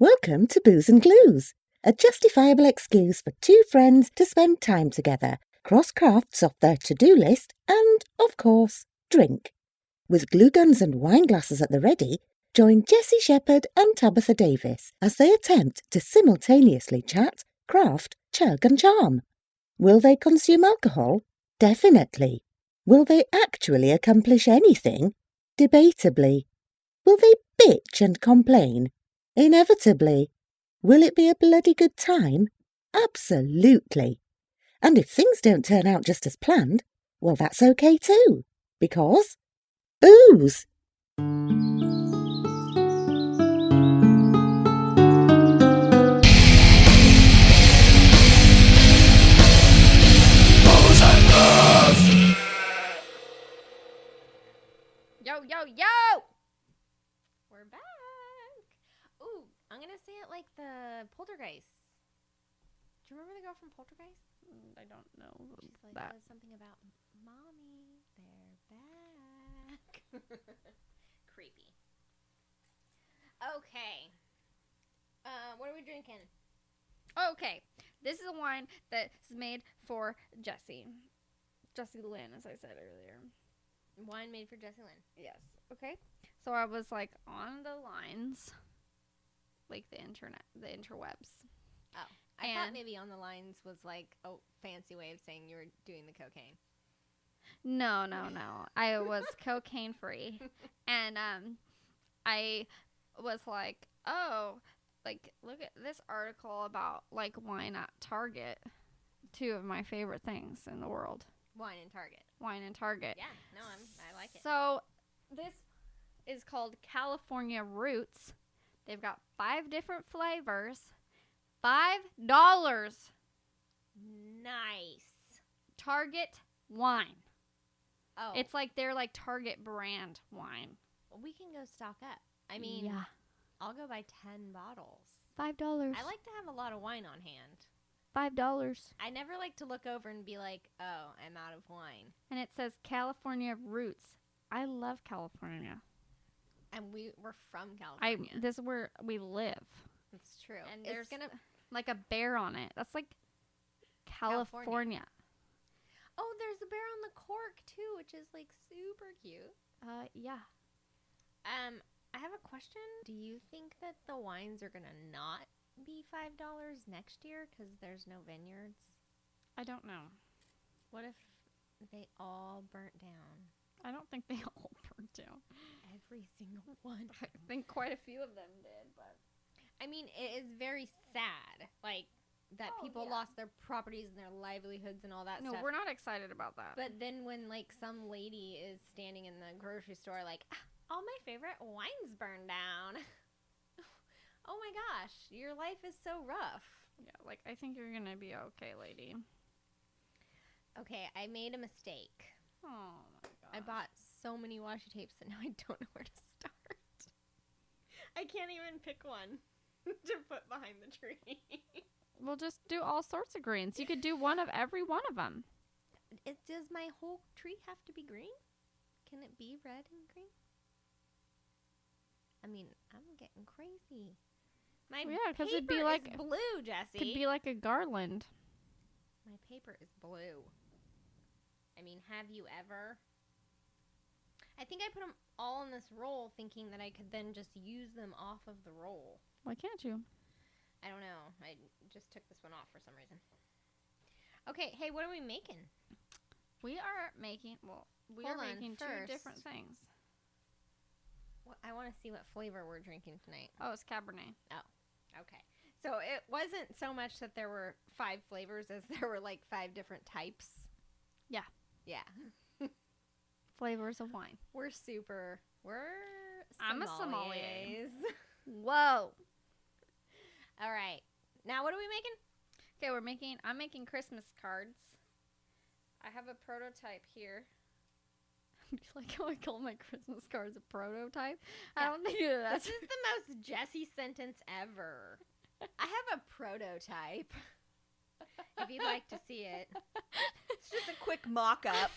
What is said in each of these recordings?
Welcome to Booze and Glues, a justifiable excuse for two friends to spend time together, cross crafts off their to-do list, and, of course, drink. With glue guns and wine glasses at the ready, join Jessye Shepherd and Tabitha Davis as they attempt to simultaneously chat, craft, chug and charm. Will they consume alcohol? Definitely. Will they actually accomplish anything? Debatably. Will they bitch and complain? Inevitably. Will it be a bloody good time? Absolutely. And if things don't turn out just as planned, well, that's okay too. Because booze! Yo! We're back. Ooh, I'm gonna say it like the Poltergeist. Do you remember the girl from Poltergeist? I don't know. She's like, says something about mommy, they're back. Creepy. Okay. What are we drinking? Okay, this is a wine that is made for Jessye Lynn, as I said earlier. Wine made for Jessye Lynn. Yes. Okay. So I was like on the lines, like the internet, the interwebs. Oh, I thought maybe on the lines was like a fancy way of saying you were doing the cocaine. No. I was cocaine free, and I was like, oh, like look at this article about like wine at Target. Two of my favorite things in the world. Wine and Target. Yeah, no, I like it. So this is called California Roots. They've got 5 different flavors. $5. Nice. Target wine. Oh. It's like they're like Target brand wine. Well, we can go stock up. I mean, yeah. I'll go buy 10 bottles. $5. I like to have a lot of wine on hand. $5. I never like to look over and be like, oh, I'm out of wine. And it says California Roots. I love California. And we're from California. This is where we live. It's true. And there's like a bear on it. That's like California. Oh, there's a bear on the cork too, which is like super cute. Yeah. I have a question. Do you think that the wines are gonna not be $5 next year because there's no vineyards? I don't know. What if they all burnt down? I don't think they all burnt down. Every single one. I think quite a few of them did, but I mean, it is very sad, like that people lost their properties and their livelihoods and all that stuff. No, we're not excited about that. But then when like some lady is standing in the grocery store like, all my favorite wines burned down. Oh my gosh, your life is so rough. Yeah, like I think you're gonna be okay, lady. Okay, I made a mistake. Oh my god. I bought so many washi tapes that now I don't know where to start. I can't even pick one to put behind the tree. We'll just do all sorts of greens. You could do one of every one of them. Does my whole tree have to be green? Can it be red and green? I mean, I'm getting crazy. My paper it'd be like is blue, Jessye. Could be like a garland. My paper is blue. I mean, have you ever? I think I put them all in this roll thinking that I could then just use them off of the roll. Why can't you? I don't know. I just took this one off for some reason. Okay, hey, what are we making? We are making, making two different things. Well, I want to see what flavor we're drinking tonight. Oh, it's Cabernet. Oh, okay. So it wasn't so much that there were 5 flavors as there were like 5 different types. Yeah. Yeah. Flavors of wine. I'm a sommelier. Whoa. All right. Now what are we making? Okay, I'm making Christmas cards. I have a prototype here. Do you like how I call my Christmas cards a prototype? Yeah. I don't think that's... This is the most Jessye sentence ever. I have a prototype. If you'd like to see it. It's just a quick mock-up.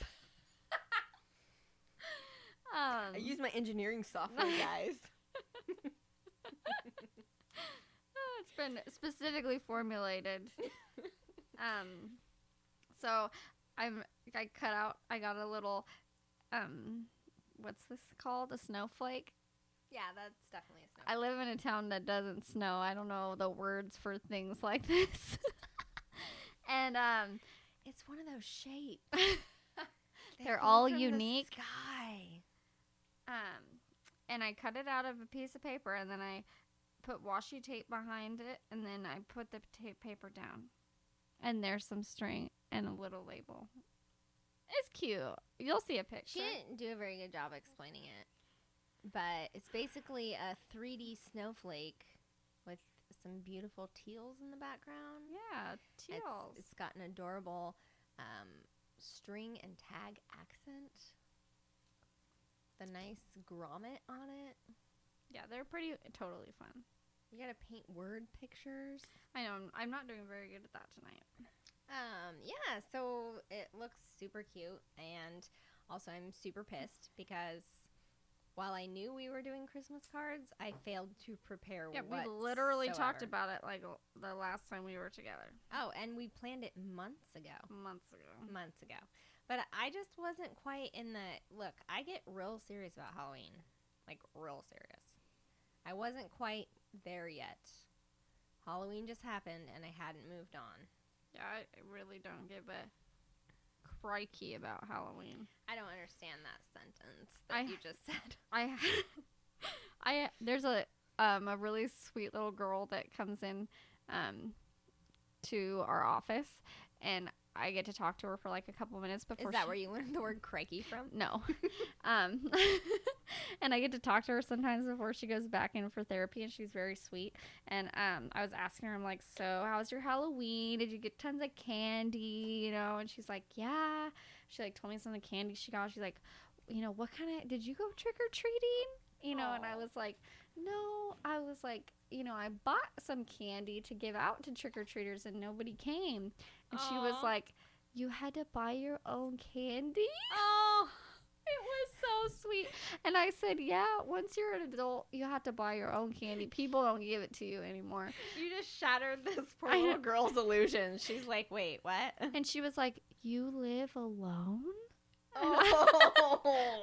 I use my engineering software, guys. been specifically formulated. So I got a little, what's this called? A snowflake? Yeah, that's definitely a snow. I live in a town that doesn't snow. I don't know the words for things like this. And, It's one of those shapes. They're fall all from the unique. sky. And I cut it out of a piece of paper, and then I put washi tape behind it, and then I put the paper down. And there's some string and a little label. It's cute. You'll see a picture. She didn't do a very good job explaining it. But it's basically a 3D snowflake with some beautiful teals in the background. Yeah, teals. It's got an adorable string and tag accent. The nice grommet on it. Yeah, they're totally fun. You gotta paint word pictures. I know. I'm not doing very good at that tonight. Yeah, so it looks super cute, and also I'm super pissed because while I knew we were doing Christmas cards, I failed to prepare. Yeah, we literally talked about it like the last time we were together. Oh, and we planned it months ago. Months ago. But I just wasn't quite in the look. I get real serious about Halloween, like real serious. I wasn't quite there yet. Halloween just happened, and I hadn't moved on. Yeah, I really don't give a crikey about Halloween. I don't understand that sentence that you just said. There's a really sweet little girl that comes in to our office, and I get to talk to her for like a couple minutes before. Is that where you learned the word crikey from? No. And I get to talk to her sometimes before she goes back in for therapy, and she's very sweet. And I was asking her, I'm like, so how was your Halloween? Did you get tons of candy? You know? And she's like, yeah. She like told me some of the candy she got. She's like, you know, what kind of, did you go trick-or-treating? You know, and I was like, no. I was like, you know, I bought some candy to give out to trick-or-treaters, and nobody came. And she was like, you had to buy your own candy? Oh, it was so sweet. And I said, yeah, once you're an adult, you have to buy your own candy. People don't give it to you anymore. You just shattered this poor little girl's illusions. She's like, wait, what? And she was like, you live alone? Oh.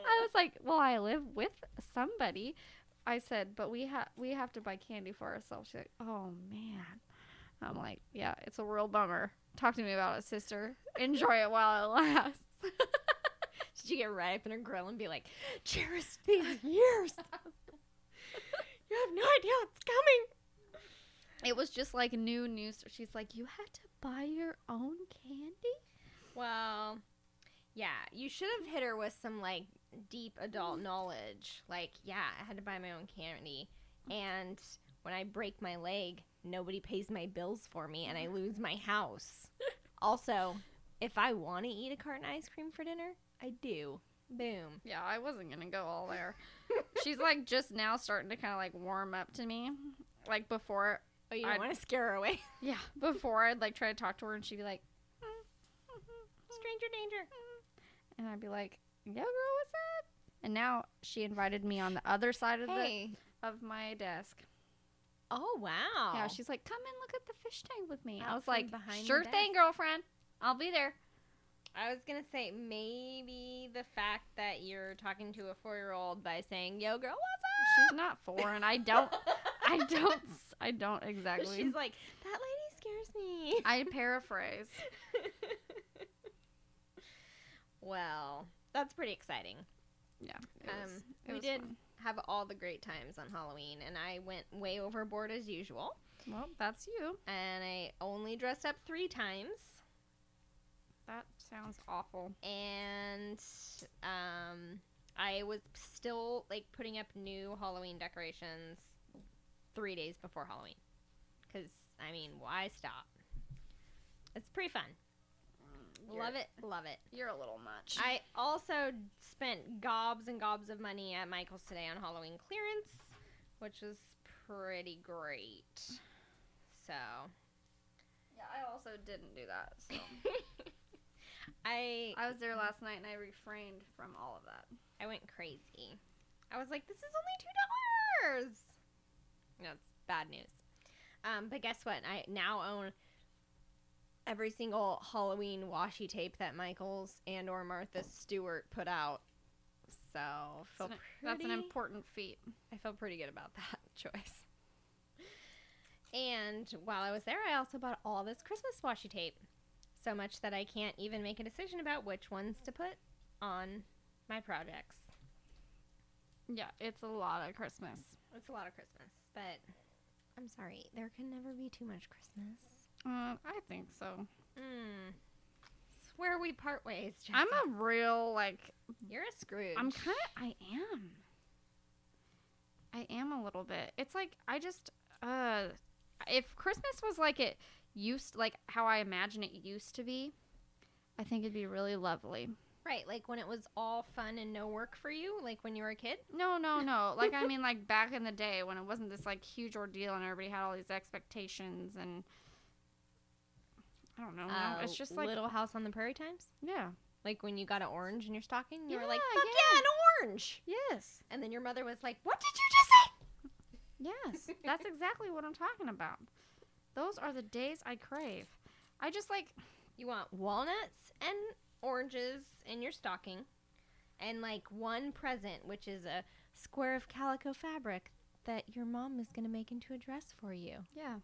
I was like, well, I live with somebody. I said, but we have to buy candy for ourselves. She's like, oh, man. I'm like, yeah, it's a real bummer. Talk to me about it, sister. Enjoy it while it lasts. Did you get right up in her grill and be like, cherish these years? You have no idea what's coming. It was just like new news. She's like, you had to buy your own candy? Well, yeah, you should have hit her with some like deep adult knowledge. Like, yeah, I had to buy my own candy. And when I break my leg, nobody pays my bills for me, and I lose my house. Also, if I want to eat a carton of ice cream for dinner, I do. Boom. Yeah, I wasn't going to go all there. She's, like, just now starting to kind of, like, warm up to me. Like, before. Oh, you don't want to scare her away? Yeah. Before, I'd, like, try to talk to her, and she'd be like, stranger danger. And I'd be like, yo, girl, what's up? And now she invited me on the other side of my desk. Oh, wow. Yeah, she's like, come and look at the fish tank with me. Out I was like, behind sure thing, girlfriend. I'll be there. I was going to say maybe the fact that you're talking to a 4-year-old by saying, yo, girl, what's up? She's not 4, and I don't exactly. She's like, that lady scares me. I paraphrase. Well, that's pretty exciting. Yeah. We did have all the great times on Halloween, and I went way overboard as usual. Well, that's you. And I only dressed up 3 times. That sounds awful. And I was still like putting up new Halloween decorations 3 days before Halloween. Because, I mean, why stop? It's pretty fun. Love it. You're a little much. I also spent gobs and gobs of money at Michael's today on Halloween clearance, which was pretty great. So. Yeah, I also didn't do that. So. I was there last night and I refrained from all of that. I went crazy. I was like, this is only $2. No, it's bad news. But guess what? I now own every single Halloween washi tape that Michaels and or Martha Stewart put out. So That's an important feat. I feel pretty good about that choice. And while I was there, I also bought all this Christmas washi tape. So much that I can't even make a decision about which ones to put on my projects. Yeah, it's a lot of Christmas. It's a lot of Christmas, but I'm sorry, there can never be too much Christmas. I think so. It's where we part ways, Jessye. I'm a real, You're a Scrooge. I am a little bit. It's like, if Christmas was like it used, like how I imagine it used to be, I think it'd be really lovely. Right, like when it was all fun and no work for you, like when you were a kid? No. Like, I mean, like back in the day when it wasn't this like huge ordeal and everybody had all these expectations and I don't know. It's just like Little House on the Prairie times? Yeah. Like when you got an orange in your stocking, you were Yeah, like, fuck yeah, an orange! Yes. And then your mother was like, what did you just say? Yes. That's exactly what I'm talking about. Those are the days I crave. I just like... You want walnuts and oranges in your stocking and like one present, which is a square of calico fabric that your mom is going to make into a dress for you. Yeah.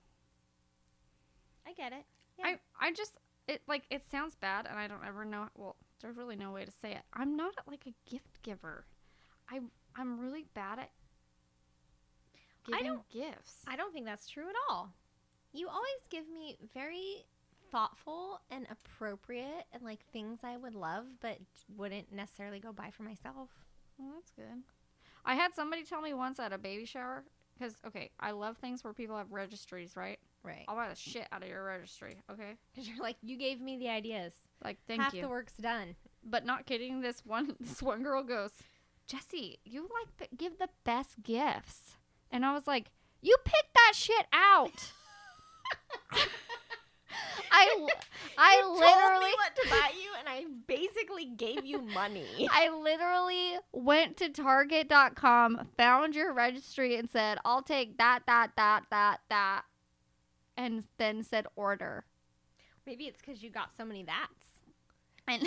I get it. Yeah. I just... It sounds bad, and I don't ever know... Well, there's really no way to say it. I'm not, like, a gift giver. I'm really bad at giving gifts. I don't think that's true at all. You always give me very thoughtful and appropriate and, like, things I would love but wouldn't necessarily go buy for myself. Well, that's good. I had somebody tell me once at a baby shower... Because, okay, I love things where people have registries, right? Right. I'll buy the shit out of your registry, okay? Because you're like, you gave me the ideas. Like, thank Half you. the work's done. But not kidding, this one girl goes, Jessye, you, like, give the best gifts. And I was like, you picked that shit out. I You literally told me what to buy you, and I basically gave you money. I literally went to Target.com, found your registry, and said, I'll take that, and then said order. Maybe it's because you got so many that's. And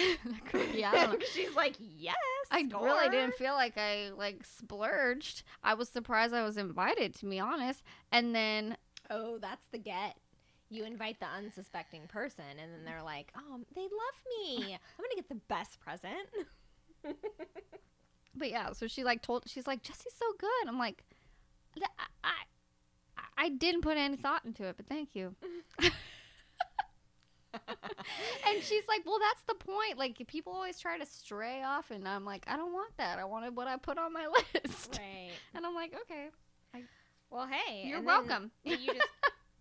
yeah, I don't know. She's like, yes. I score. really didn't feel like I splurged. I was surprised I was invited, to be honest. And then Oh, that's the get. You invite the unsuspecting person, and then they're like, oh, they love me. I'm going to get the best present. but yeah, so she's like, Jessye's so good. I'm like, I didn't put any thought into it, but thank you. And she's like, well, that's the point. Like, people always try to stray off, and I'm like, I don't want that. I wanted what I put on my list. Right. And I'm like, okay. Well, hey. You're and welcome. Then you just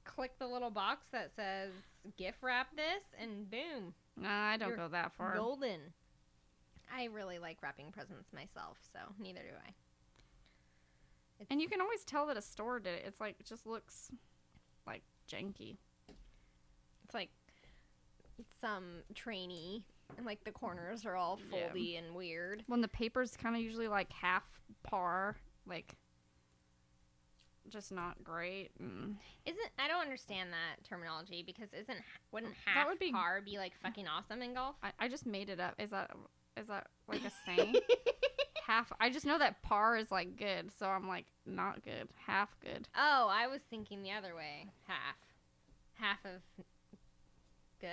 click the little box that says gift wrap this, and boom. Nah, I don't You're go that far. golden. I really like wrapping presents myself, so neither do I. And you can always tell that a store did it. It's like, it just looks like janky. It's like some trainee, and like the corners are all foldy and weird. When the paper's kind of usually like half par, like just not great. I don't understand that terminology because wouldn't half par be like fucking awesome in golf? I just made it up. Is that like a saying? Half. I just know that par is like good, so I'm like not good. Half good. Oh, I was thinking the other way. Half of good.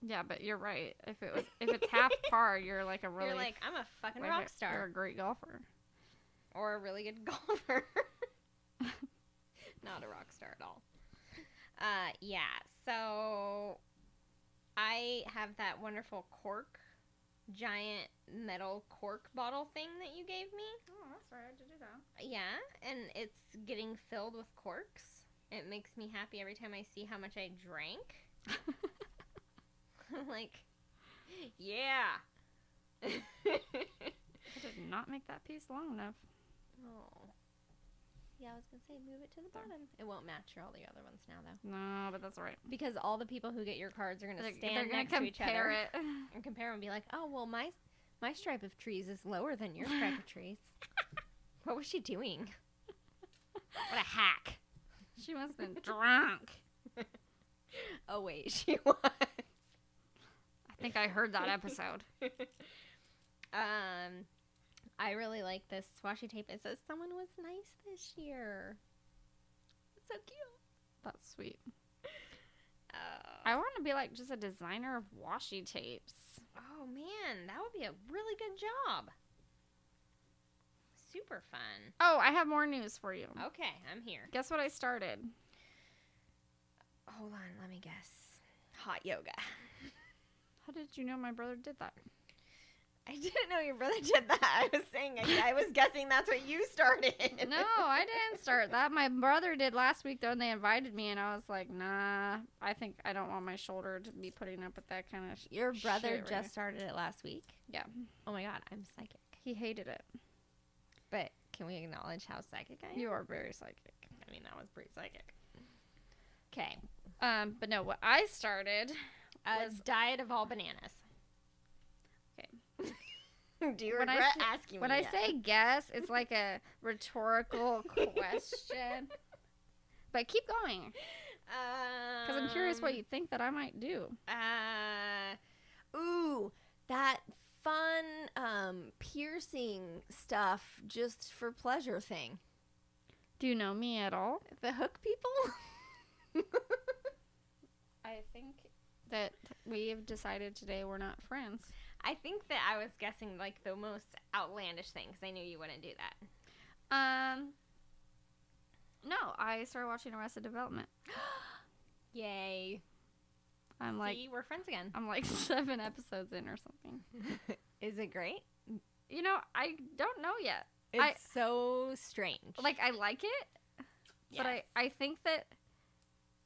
Yeah, but you're right. If it's half par, you're like a really. You're like, I'm a fucking rock star. You're a great golfer. Or a really good golfer. Not a rock star at all. Yeah, so I have that wonderful giant metal cork bottle thing that you gave me. Oh, that's right. I did do that. Yeah, and it's getting filled with corks. It makes me happy every time I see how much I drank. I'm like, yeah. I did not make that piece long enough. Oh. Yeah, I was going to say move it to the bottom. It won't match all the other ones now, though. No, but that's all right. Because all the people who get your cards are going to stand They're next to each other it. and compare and be like, oh, well, my stripe of trees is lower than your stripe of trees. What was she doing? What a hack. She must have been drunk. Oh, wait, she was. I think I heard that episode. I really like this washi tape. It says someone was nice this year. It's so cute. That's sweet. I want to be like just a designer of washi tapes. Oh, man, that would be a really good job. Super fun. Oh, I have more news for you. Okay, I'm here. Guess what I started? Hold on, let me guess. Hot yoga. How did you know my brother did that? I didn't know your brother did that. I was saying, I was guessing that's what you started. No, I didn't start that. My brother did last week, though, and they invited me, and I was like, nah, I think I don't want my shoulder to be putting up with that kind of Your brother shit right just started it last week? Yeah. Oh my god, I'm psychic. He hated it. But can we acknowledge how psychic I am? You are very psychic. I mean, that was pretty psychic. Okay. But no, what I started was diet of all bananas. Okay. Do you When I regret say- asking When me I that? say guess, it's like a rhetorical question. But keep going. Because I'm curious what you think that I might do. Ooh, that fun piercing stuff just for pleasure thing. Do you know me at all? The hook people? I think that we have decided today we're not friends. I think that I was guessing like the most outlandish thing because I knew you wouldn't do that. No, I started watching Arrested Development. Yay. I'm like, See, we're friends again. I'm like 7 episodes in or something. Is it great? You know, I don't know yet. It's so strange. Like, I like it, but Yes. I think that,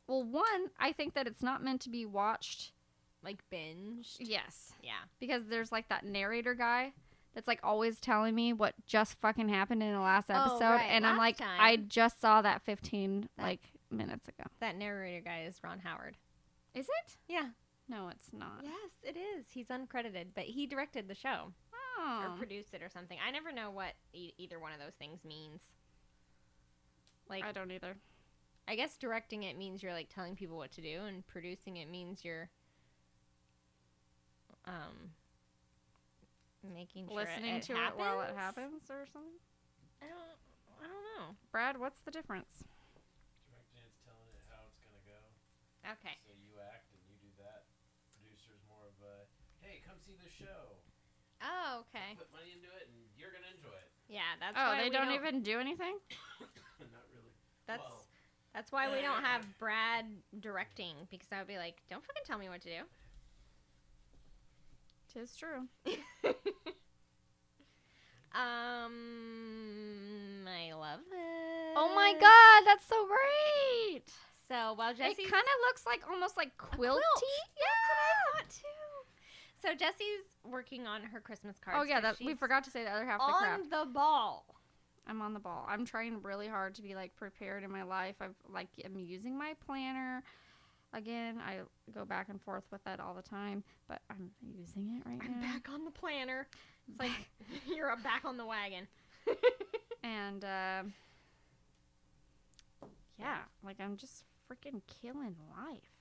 well, one, I think that it's not meant to be watched. Like binged? Yes. Yeah. Because there's like that narrator guy that's like always telling me what just fucking happened in the last episode. right, And I'm last like, time. I just saw that 15 minutes ago. That narrator guy is Ron Howard. Is it? Yeah. No, it's not. Yes, it is. He's uncredited, but he directed the show or Oh. produced it or something. I never know what either one of those things means. Like, I don't either. I guess directing it means you're like telling people what to do, and producing it means you're making sure Listening to it while it happens or something? I don't know. Brad, what's the difference? Directing it's telling it how it's gonna go. Okay. So you act and you do that. Producer's more of a, hey, come see the show. Oh, okay. Put money into it and you're gonna enjoy it. Yeah, that's Oh, why they we don't even do anything? Not really. That's Well, that's why we don't have Brad directing, because I would be like, don't fucking tell me what to do. Tis true. I love it. Oh my god, that's so great! So while Jesse's It kind of looks like almost like quilty. That's what I thought too. So Jesse's working on her Christmas cards. Oh yeah, 'cause we she's forgot to say the other half of the craft. on the ball. I'm on the ball. I'm trying really hard to be like prepared in my life. I'm using my planner. Again, I go back and forth with that all the time, but I'm using it right I'm now. back on the planner. It's like you're back on the wagon. And yeah, like I'm just freaking killing life.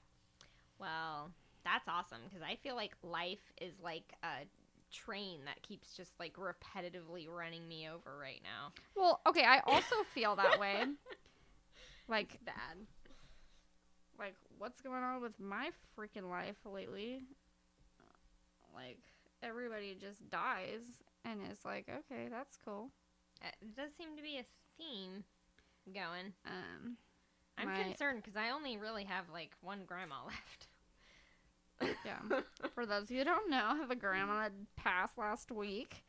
Well, that's awesome, because I feel like life is like a train that keeps just like repetitively running me over right now. Well, okay, I also feel that way. Like It's bad. like what's going on with my freaking life lately? Like everybody just dies and it's like, okay, that's cool. It does seem to be a theme going. I'm my- concerned because I only really have like one grandma left. Yeah. For those of you who don't know, I have a grandma that passed last week.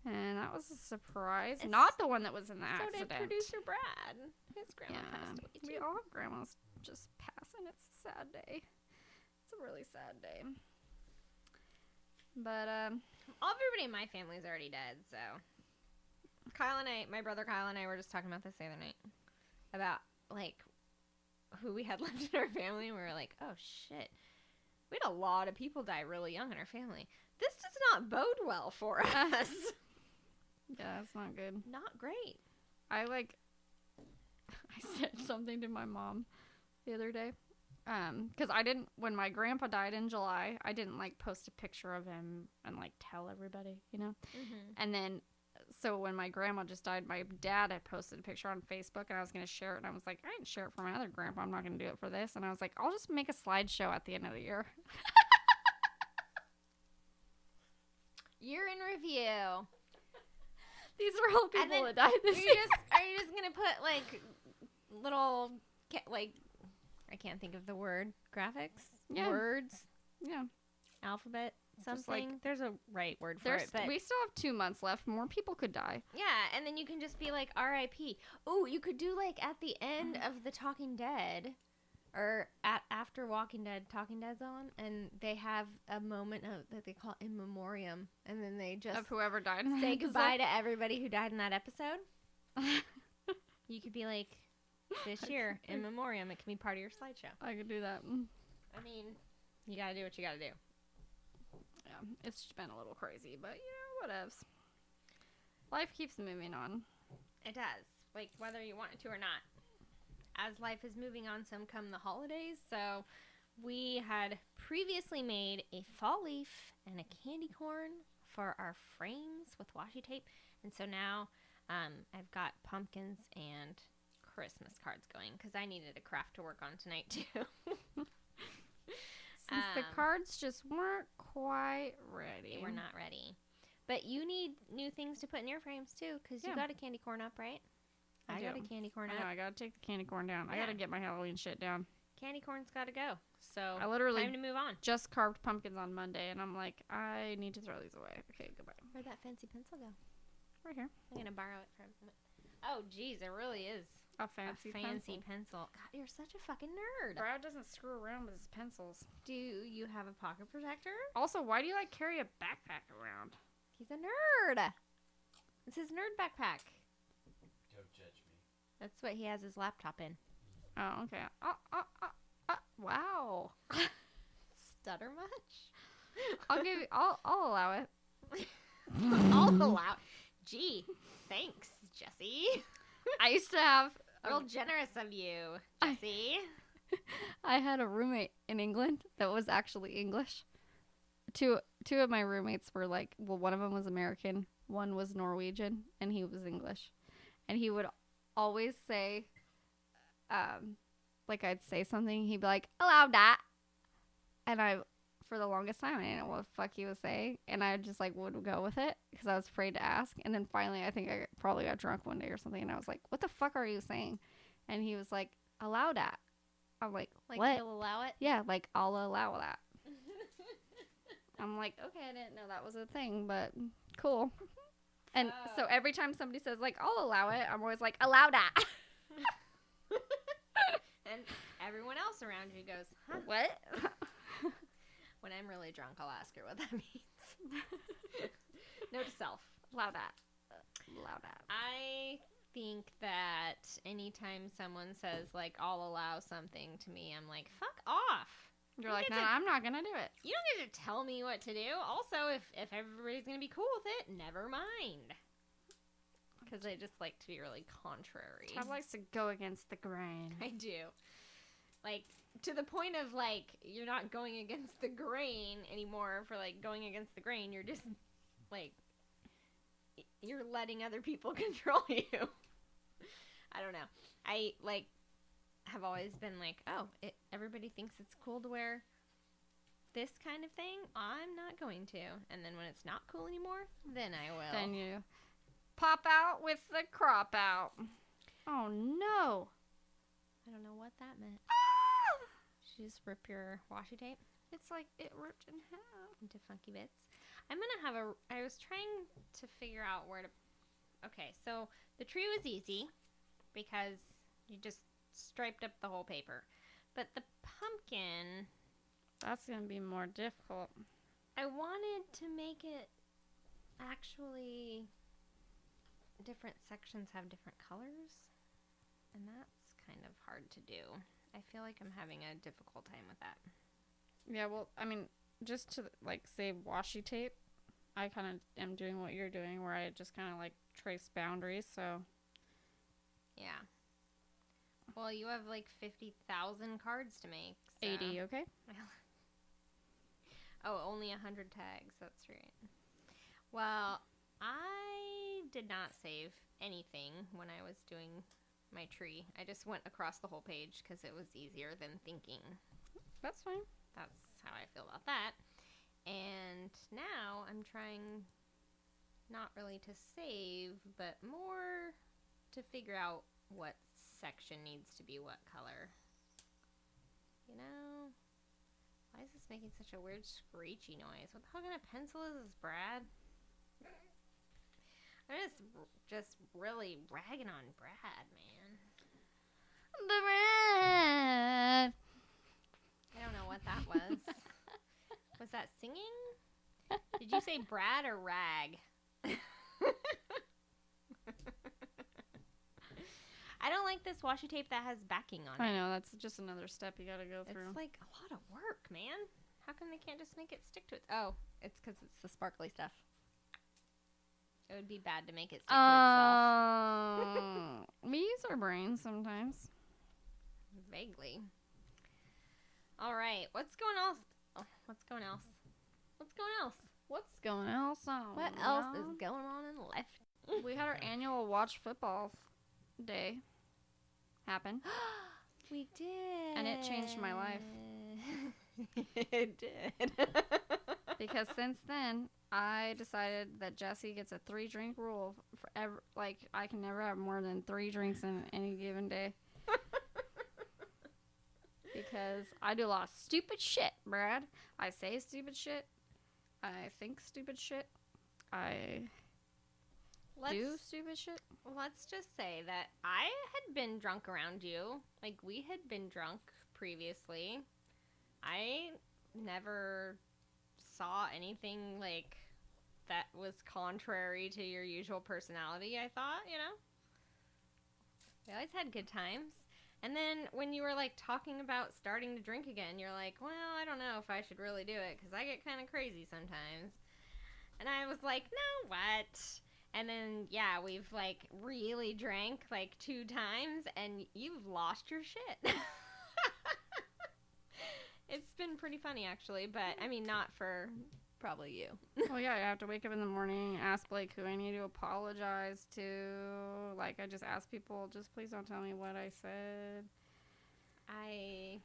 And that was a surprise. It's- Not the one that was in the So accident. did producer Brad. His grandma Yeah. passed away too. We all have grandmas just passing. It's a sad day. It's a really sad day. But Everybody in my family's already dead, so my brother Kyle and I were just talking about this the other night about like who we had left in our family, and we were like, oh shit, we had a lot of people die really young in our family. This does not bode well for us. yeah, it's not good. Not great. I like I said something to my mom the other day. Because I didn't, when my grandpa died in July, I didn't, like, post a picture of him and, like, tell everybody, you know? Mm-hmm. And then, so when my grandma just died, my dad had posted a picture on Facebook, and I was going to share it, and I was like, I didn't share it for my other grandpa. I'm not going to do it for this. And I was like, I'll just make a slideshow at the end of the year. Year in review. These are all people then that died this year. Are you just gonna put like little like I can't think of the word graphics, words, alphabet, something? Just like, there's a right word for it. But we still have 2 months left. More people could die. yeah, and then you can just be like R.I.P. Oh, you could do like at the end of the Talking Dead. Or after Talking Dead's on, and they have a moment that they call in memoriam, and then they just Of whoever died. say goodbye to everybody who died in that episode. You could be like, this year in memoriam. It can be part of your slideshow. I could do that. I mean, you gotta do what you gotta do. Yeah, it's just been a little crazy, but whatevs. Life keeps moving on. It does, like whether you want it to or not. As life is moving on, some come the holidays. So we had previously made a fall leaf and a candy corn for our frames with washi tape. And so now I've got pumpkins and Christmas cards going because I needed a craft to work on tonight too. Since the cards just weren't quite ready. They were not ready. But you need new things to put in your frames too because you got a candy corn up, right? I got a candy corn I know, up. I gotta take the candy corn down. Yeah. I gotta get my Halloween shit down. Candy corn's gotta go. So I literally time to move on. just carved pumpkins on Monday, and I'm like, I need to throw these away. Okay, goodbye. Where'd that fancy pencil go? Right here. I'm gonna borrow it for a moment. Oh, geez, it really is A fancy pencil. God, you're such a fucking nerd. Brad doesn't screw around with his pencils. Do you have a pocket protector? Also, why do you, like, carry a backpack around? He's a nerd. It's his nerd backpack. Don't judge me. That's what he has his laptop in. Oh, okay. Wow. Stutter much? I'll allow it. I'll allow. Gee, thanks, Jessye. I used to have Real generous of you, Jessye. I had a roommate in England that was actually English. Two of my roommates were like, well, one of them was American, one was Norwegian, and he was English. And he would always say, like I'd say something, he'd be like, allow that. And for the longest time, I didn't know what the fuck he was saying. And I just like would go with it because I was afraid to ask. And then finally, I think I probably got drunk one day or something. And I was like, what the fuck are you saying? And he was like, allow that. I'm like what? You'll allow it? Yeah, like I'll allow that. I'm like, okay, I didn't know that was a thing, but cool. And so every time somebody says like, I'll allow it, I'm always like, allow that. And everyone else around you goes, huh? What? When I'm really drunk, I'll ask her what that means. Note to self. Allow that. Allow that. I think that anytime someone says, like, I'll allow something to me, I'm like, fuck off. You're like, no, I'm not going to do it. You don't get to tell me what to do. Also, if everybody's going to be cool with it, never mind. Because I just like to be really contrary. Tab likes to go against the grain. I do. Like, to the point of, like, you're not going against the grain anymore for, like, going against the grain. You're just, like, you're letting other people control you. I don't know. I, like, have always been like, oh, everybody thinks it's cool to wear this kind of thing. I'm not going to. And then when it's not cool anymore, then I will. Then you pop out with the crop out. Oh, no. I don't know what that meant. Should you just rip your washi tape? It's like it ripped in half. Into funky bits. I'm going to have I was trying to figure out where to. Okay, so the tree was easy because you just striped up the whole paper. But the pumpkin, that's going to be more difficult. I wanted to make it actually different sections have different colors. And that's kind of hard to do. I feel like I'm having a difficult time with that. Yeah, well, I mean, just to, like, save washi tape, I kind of am doing what you're doing, where I just kind of, like, trace boundaries, so. Yeah. Well, you have like 50,000 cards to make. So. 80, okay? Oh, only 100 tags. That's right. Well, I did not save anything when I was doing my tree. I just went across the whole page because it was easier than thinking. That's fine. That's how I feel about that. And now I'm trying not really to save, but more to figure out what section needs to be what color. You know? Why is this making such a weird screechy noise? What the hell kind of pencil is this, Brad? I'm just really ragging on Brad, man. Brad. I don't know what that was. Was that singing? Did you say Brad or rag? I don't like this washi tape that has backing on it. I know, that's just another step you gotta go through. It's like a lot of work, man. How come they can't just make it stick to it? Oh, it's because it's the sparkly stuff. It would be bad to make it stick to itself. We use our brains sometimes. Vaguely. All right, what's going else? Oh, what's going else? What's going else? What's going else on? What else is going on in life? We had our annual watch football day happen. We did. And it changed my life. It did. Because since then, I decided that Jessye gets a 3-drink rule forever. Like, I can never have more than 3 drinks in any given day. Because I do a lot of stupid shit, Brad. I say stupid shit. I think stupid shit. I do stupid shit. Let's just say that I had been drunk around you. Like, we had been drunk previously. I never saw anything, like, that was contrary to your usual personality, I thought, you know? We always had good times. And then when you were, like, talking about starting to drink again, you're like, well, I don't know if I should really do it because I get kind of crazy sometimes. And I was like, no, what? And then, yeah, we've, like, really drank, like, 2 times, and you've lost your shit. It's been pretty funny, actually, but, I mean, not for probably you. Well, yeah, I have to wake up in the morning, ask Blake who I need to apologize to. Like, I just ask people, just please don't tell me what I said. I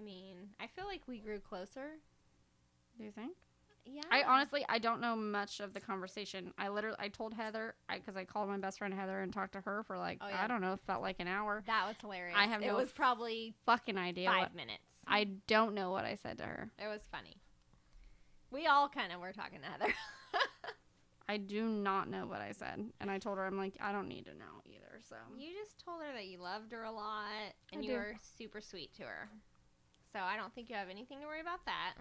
mean, I feel like we grew closer. Do you think? Yeah. I don't know much of the conversation. I told Heather, because I called my best friend Heather and talked to her for like, I don't know, it felt like an hour. That was hilarious. I have it was probably fucking idea. 5 minutes. I don't know what I said to her. It was funny. We all kind of were talking to Heather. I do not know what I said. And I told her, I'm like, I don't need to know either. So you just told her that you loved her a lot and you were super sweet to her. So I don't think you have anything to worry about that.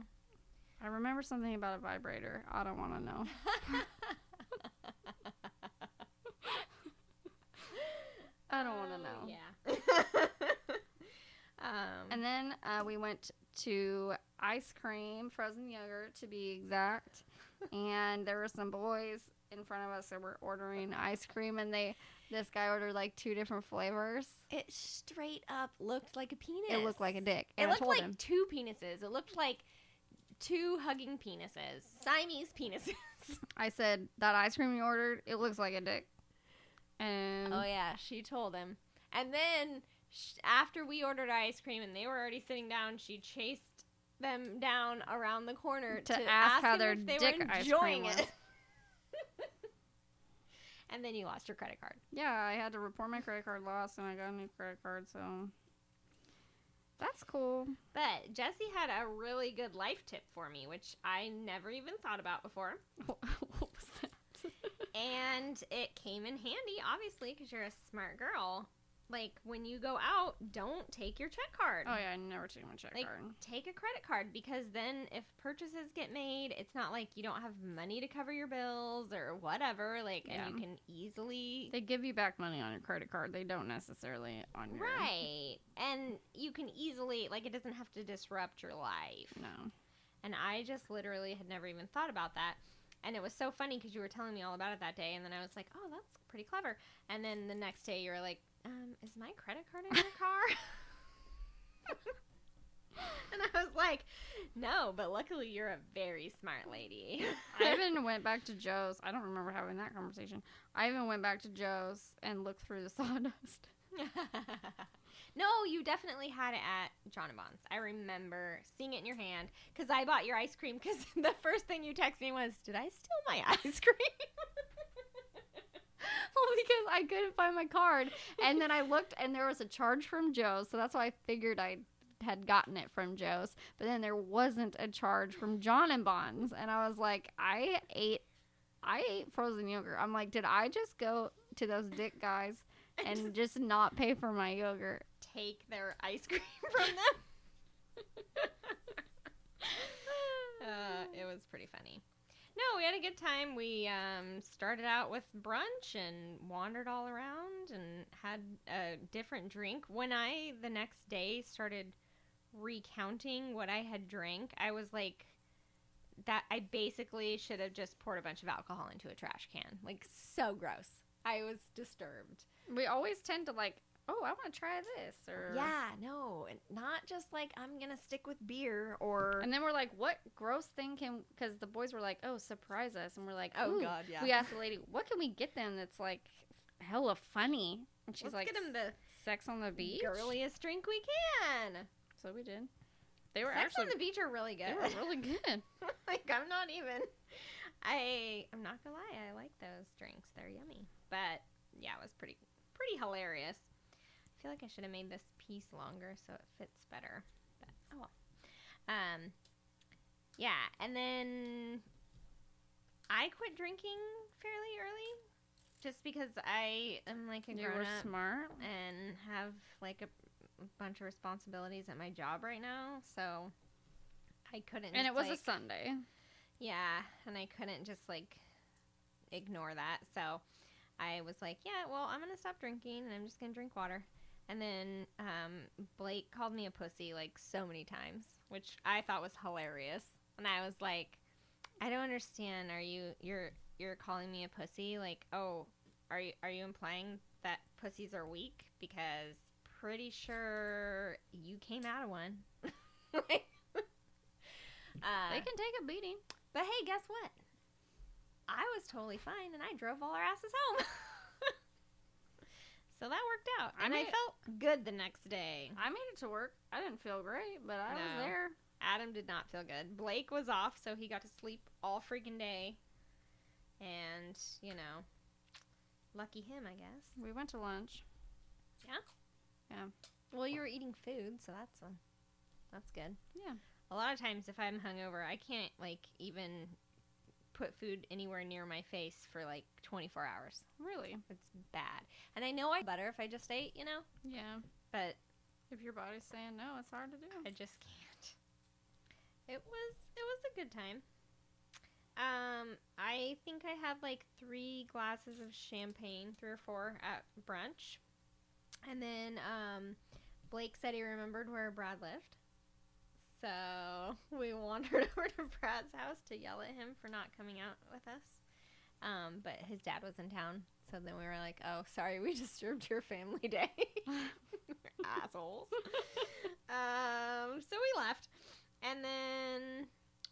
I remember something about a vibrator. I don't want to know. I don't want to know. Yeah. And then we went to ice cream, frozen yogurt to be exact. And there were some boys in front of us that were ordering ice cream, and this guy ordered like 2 different flavors. It straight up looked like a penis. It looked like a dick. It And looked I told like him, 2 penises. It looked like 2 hugging penises. Siamese penises. I said, that ice cream you ordered, it looks like a dick. And oh yeah, she told him. And then after we ordered ice cream and they were already sitting down, she chased them down around the corner to ask how them their if they dick were ice enjoying cream was. it. And then you lost your credit card. Yeah, I had to report my credit card lost, and I got a new credit card, so that's cool. But Jessye had a really good life tip for me, which I never even thought about before. What was that? And it came in handy, obviously, because you're a smart girl. Like, when you go out, don't take your check card. Oh, yeah, I never take my check card. Take a credit card, because then if purchases get made, it's not like you don't have money to cover your bills or whatever. Like, Yeah. and you can easily... They give you back money on your credit card. They don't necessarily on your... Right. And you can easily... Like, it doesn't have to disrupt your life. No. And I just literally had never even thought about that. And it was so funny because you were telling me all about it that day. And then I was like, oh, that's pretty clever. And then the next day you were like, is my credit card in your car? And I was like, no, but luckily you're a very smart lady. I even went back to Joe's. I don't remember having that conversation. I even went back to Joe's and looked through the sawdust. No, you definitely had it at John & Bon's. I remember seeing it in your hand because I bought your ice cream because the first thing you texted me was, did I steal my ice cream? Well, because I couldn't find my card. And then I looked and there was a charge from Joe's. So that's why I figured I had gotten it from Joe's. But then there wasn't a charge from John & Bon's. And I was like, I ate frozen yogurt. I'm like, did I just go to those dick guys and just not pay for my yogurt? Take their ice cream from them? It was pretty funny. No, we had a good time. We started out with brunch and wandered all around and had a different drink. When I, the next day, started recounting what I had drank, I was like, that I basically should have just poured a bunch of alcohol into a trash can. Like, so gross. I was disturbed. We always tend to like, oh, I want to try this. Or Yeah, no, not just like, I'm going to stick with beer or... And then we're like, what gross thing can... Because the boys were like, oh, surprise us. And we're like, Oh, ooh. God, yeah. We asked the lady, what can we get them that's like hella funny? And she's Let's like, get them the Sex on the Beach? girliest drink we can. So we did. They were Sex actually... on the Beach are really good. They were really good. Like, I'm not even... I'm not gonna lie, I like those drinks. They're yummy. But, yeah, it was pretty hilarious. I feel like I should have made this piece longer so it fits better. But, oh well. Yeah, and then I quit drinking fairly early. Just because I am like a You grown were up smart. and have like a bunch of responsibilities at my job right now, so I couldn't. And just, it was like, a Sunday. Yeah, and I couldn't just like ignore that. So I was like, yeah, well, I'm gonna stop drinking and I'm just gonna drink water. And then Blake called me a pussy like so many times, which I thought was hilarious. And I was like, I don't understand. You're calling me a pussy? Like, oh, are you implying that pussies are weak? Because pretty sure you came out of one. They can take a beating. But hey, guess what? I was totally fine, and I drove all our asses home. So that worked out. And I felt good the next day. I made it to work. I didn't feel great, but I was No. there. Adam did not feel good. Blake was off, so he got to sleep all freaking day. And, you know, lucky him, I guess. We went to lunch. Yeah? Yeah. Well, you were eating food, so that's good. Yeah. A lot of times if I'm hungover, I can't, like, even put food anywhere near my face for, like, 24 hours. Really? It's bad. And I know I'd better if I just ate, you know? Yeah. But If your body's saying no, it's hard to do. I just can't. It was a good time. I think I had like 3 glasses of champagne, 3 or 4 at brunch. And then Blake said he remembered where Brad lived. So we wandered over to Brad's house to yell at him for not coming out with us. But his dad was in town. So then we were like, oh, sorry, we disturbed your family day. Assholes. So we left. And then,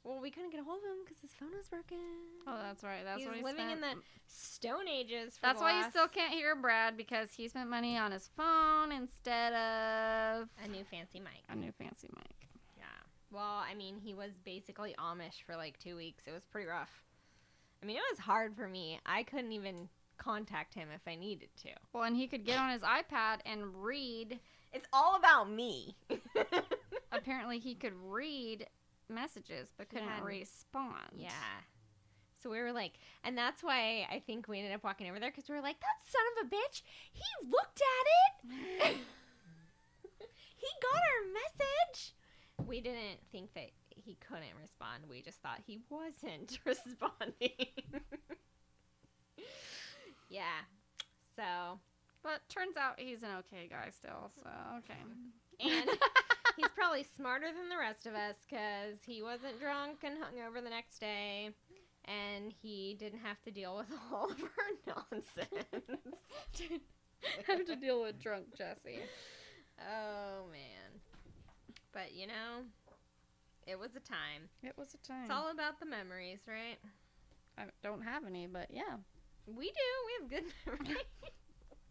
well, we couldn't get a hold of him because his phone was broken. Oh, that's right. That's He what was he living spent. in the Stone Ages. For That's the why you last- still can't hear Brad, because he spent money on his phone instead of a new fancy mic. a new fancy mic. Yeah. Well, I mean, he was basically Amish for like 2 weeks. It was pretty rough. I mean, it was hard for me. I couldn't even contact him if I needed to. Well, and he could get on his iPad and read. It's all about me. Apparently, he could read messages but couldn't Yeah. respond. Yeah. So we were like, and that's why I think we ended up walking over there, because we were like, that son of a bitch, he looked at it. He got our message. We didn't think that he couldn't respond. We just thought he wasn't responding. Yeah. So, But turns out he's an okay guy still, so okay. and he's probably smarter than the rest of us, because he wasn't drunk and hungover the next day, and he didn't have to deal with all of our nonsense. have to deal with drunk Jessye. Oh, man. But, you know, it was a time. It was a time. It's all about the memories, right? I don't have any, but yeah. We do. We have good memories.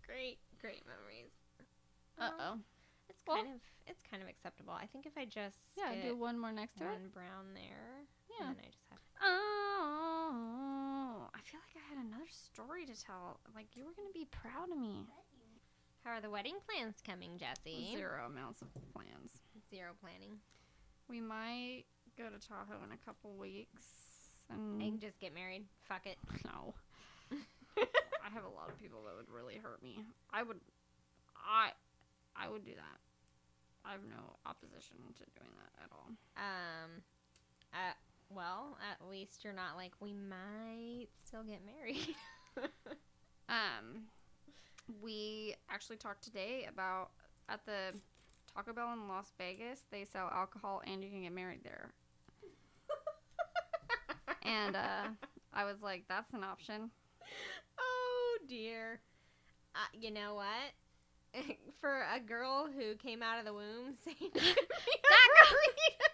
Great memories. Uh-oh. It's kind of acceptable. I think if I just Yeah, do one more next to it. one brown there, Yeah. and then I just have Oh, I feel like I had another story to tell. Like, you were going to be proud of me. How are the wedding plans coming, Jessye? Zero amounts of plans. Zero planning. We might go to Tahoe in a couple weeks. And And just get married. Fuck it. no. I have a lot of people that would really hurt me. I would do that. I have no opposition to doing that at all. Well, at least you're not like, we might still get married. We actually talked today about at the Taco Bell in Las Vegas, they sell alcohol and you can get married there. And I was like, that's an option. Oh, dear. You know what? For a girl who came out of the womb saying she could be a burrito.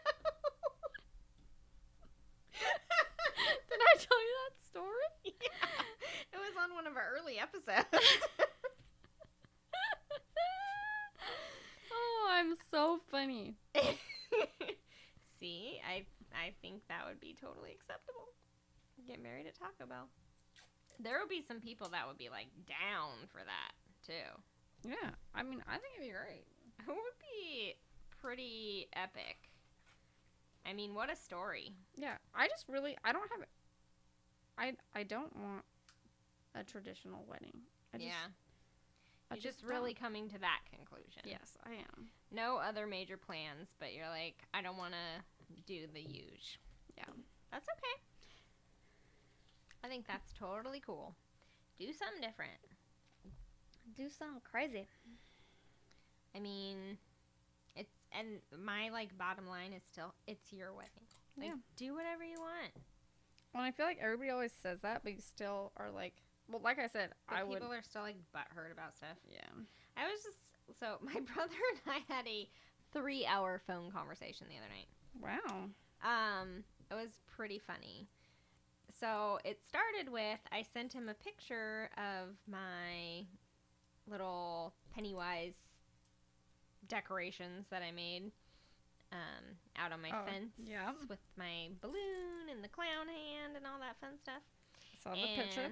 Did I tell you that story? Yeah. It was on one of our early episodes. Oh, I'm so funny. See, I think that would be totally acceptable. Get married at Taco Bell. There would be some people that would be like down for that too. Yeah, I mean, I think it'd be great. It would be pretty epic. I mean, what a story. Yeah, I don't want a traditional wedding. You're just really coming to that conclusion. Yes, I am. No other major plans, but you're like, I don't want to do the huge. Yeah. That's okay. I think that's totally cool. Do something different. Do something crazy. I mean, my like bottom line is still, it's your wedding. Like, Yeah. do whatever you want. Well, I feel like everybody always says that, but you still are like, well, like I said, But people are still like butthurt about stuff. Yeah. I was just, so my brother and I had a 3-hour phone conversation the other night. Wow. It was pretty funny. So it started with, I sent him a picture of my little Pennywise decorations that I made out on my fence yeah. with my balloon and the clown hand and all that fun stuff. Saw the picture.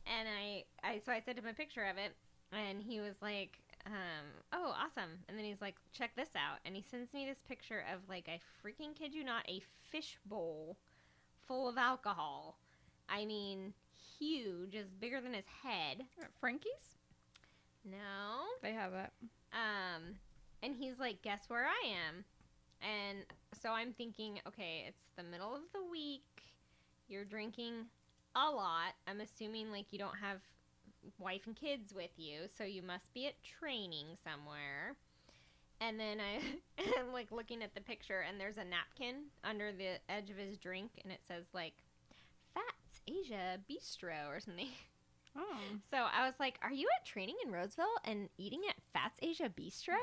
And so I sent him a picture of it, and he was like, oh, awesome. And then he's like, check this out. And he sends me this picture of, like, I freaking kid you not, a fish bowl full of alcohol. I mean, huge, is bigger than his head. Frankie's? No. They have that. And he's like, guess where I am? And so I'm thinking, okay, it's the middle of the week. You're drinking a lot. I'm assuming, like, you don't have wife and kids with you, so you must be at training somewhere. And then I'm, like, looking at the picture, and there's a napkin under the edge of his drink, and it says, like, Fats Asia Bistro or something. Oh. So I was like, are you at training in Roseville and eating at Fats Asia Bistro?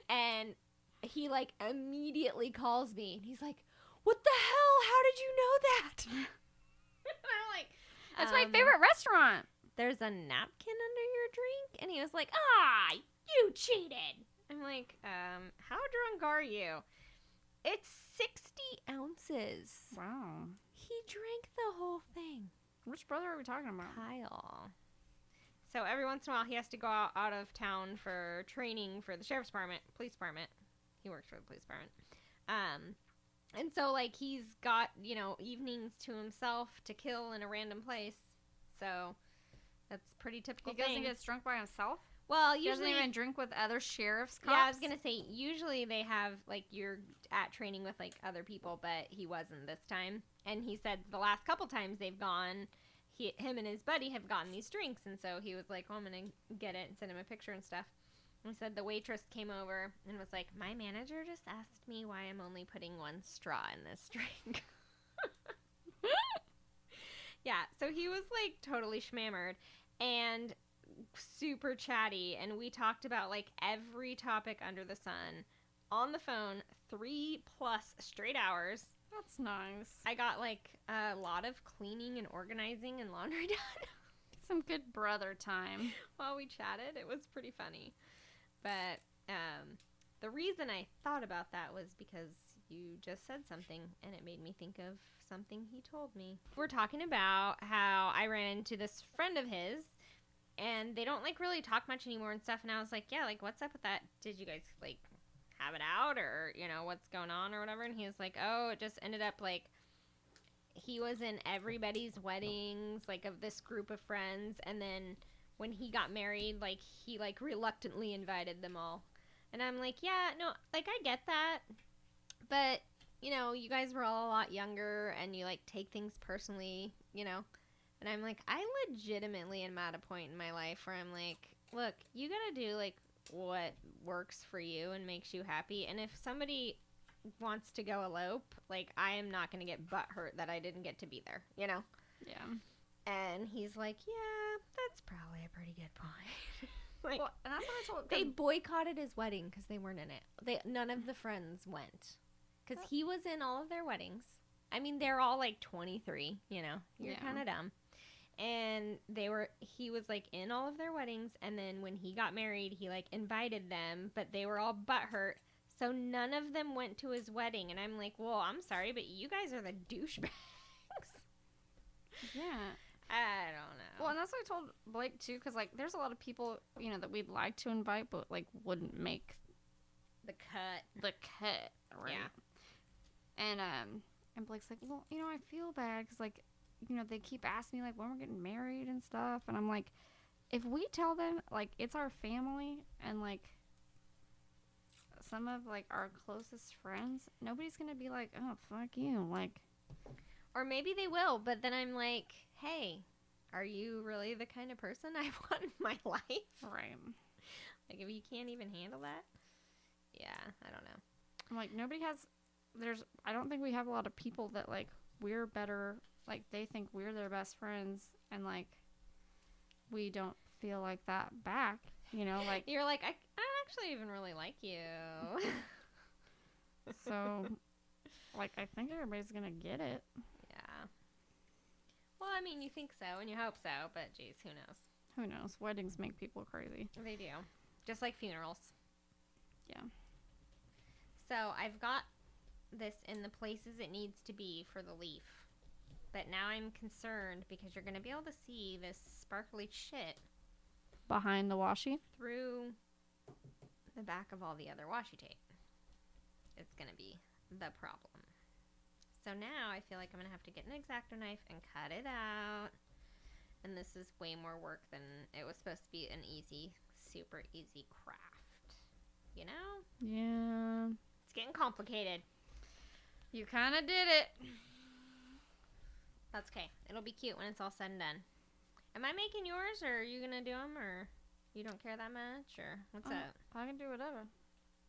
And he, like, immediately calls me, and he's like, what the hell? How did you know that? And I'm like, That's my favorite restaurant. There's a napkin under your drink? And he was like, you cheated. I'm like, how drunk are you? It's 60 ounces. Wow. He drank the whole thing. Which brother are we talking about? Kyle. So every once in a while, he has to go out of town for training for the sheriff's department, police department. He works for the police department. And so, like, he's got, you know, evenings to himself to kill in a random place. So that's pretty typical He doesn't get drunk by himself? Well, He usually doesn't even drink with other sheriff's cops? Yeah, I was going to say, usually they have, like, you're at training with, like, other people, but he wasn't this time. And he said the last couple times they've gone, him and his buddy have gotten these drinks. And so he was like, oh, I'm going to get it and send him a picture and stuff. And he said the waitress came over and was like, my manager just asked me why I'm only putting one straw in this drink. Yeah, so he was, like, totally schmammered. And super chatty, and we talked about like every topic under the sun on the phone 3+ straight hours. That's nice. I got like a lot of cleaning and organizing and laundry done Some good brother time. while we chatted. It was pretty funny. But the reason I thought about that was because you just said something, and it made me think of something he told me. We're talking about how I ran into this friend of his, and they don't like really talk much anymore and stuff. And I was like, yeah, like what's up with that? Did you guys like have it out, or you know what's going on or whatever? And he was like, oh, it just ended up like he was in everybody's weddings, like of this group of friends, and then when he got married, like he like reluctantly invited them all. And I'm like, yeah, no, like I get that, but you know, you guys were all a lot younger and you like take things personally, you know. And I'm like, I legitimately am at a point in my life where I'm like, look, you gotta do like what works for you and makes you happy. And if somebody wants to go elope, like I am not gonna get butthurt that I didn't get to be there, you know. Yeah. And he's like, yeah, that's probably a pretty good point. Like, Well, and that's what I told. they boycotted his wedding because they weren't in it. None of the friends went because he was in all of their weddings. I mean, they're all like 23. You know, you're Yeah. kind of dumb. And he was like in all of their weddings, and then when he got married, he like invited them, but they were all butthurt. So none of them went to his wedding, and I'm like, well, I'm sorry, but you guys are the douchebags. Yeah. I don't know. Well, and that's what I told Blake too, because like there's a lot of people, you know, that we'd like to invite, but like wouldn't make the cut. the cut, right? Yeah. And Blake's like, well, you know, I feel bad because like, you know, they keep asking me like when we're getting married and stuff, and I'm like, if we tell them like it's our family and like some of like our closest friends, nobody's gonna be like, oh fuck you, like. Or maybe they will, but then I'm like, hey, are you really the kind of person I want in my life? Right. Like, if you can't even handle that? Yeah, I don't know. I'm like, I don't think we have a lot of people that, like, we're better, like, they think we're their best friends, and, like, we don't feel like that back, you know, like. You're like, I don't actually even really like you. So, like, I think everybody's gonna get it. Yeah. Well, I mean, you think so, and you hope so, but geez, who knows? Who knows? Weddings make people crazy. They do. Just like funerals. Yeah. So I've got this in the places it needs to be for the leaf. But now I'm concerned because you're going to be able to see this sparkly shit Behind the washi? through the back of all the other washi tape. It's going to be the problem. So now I feel like I'm going to have to get an X-Acto knife and cut it out. And this is way more work than it was supposed to be an easy, super easy craft. You know? Yeah. It's getting complicated. You kind of did it. That's okay. It'll be cute when it's all said and done. Am I making yours, or are you going to do them, or you don't care that much, or what's up? I can do whatever.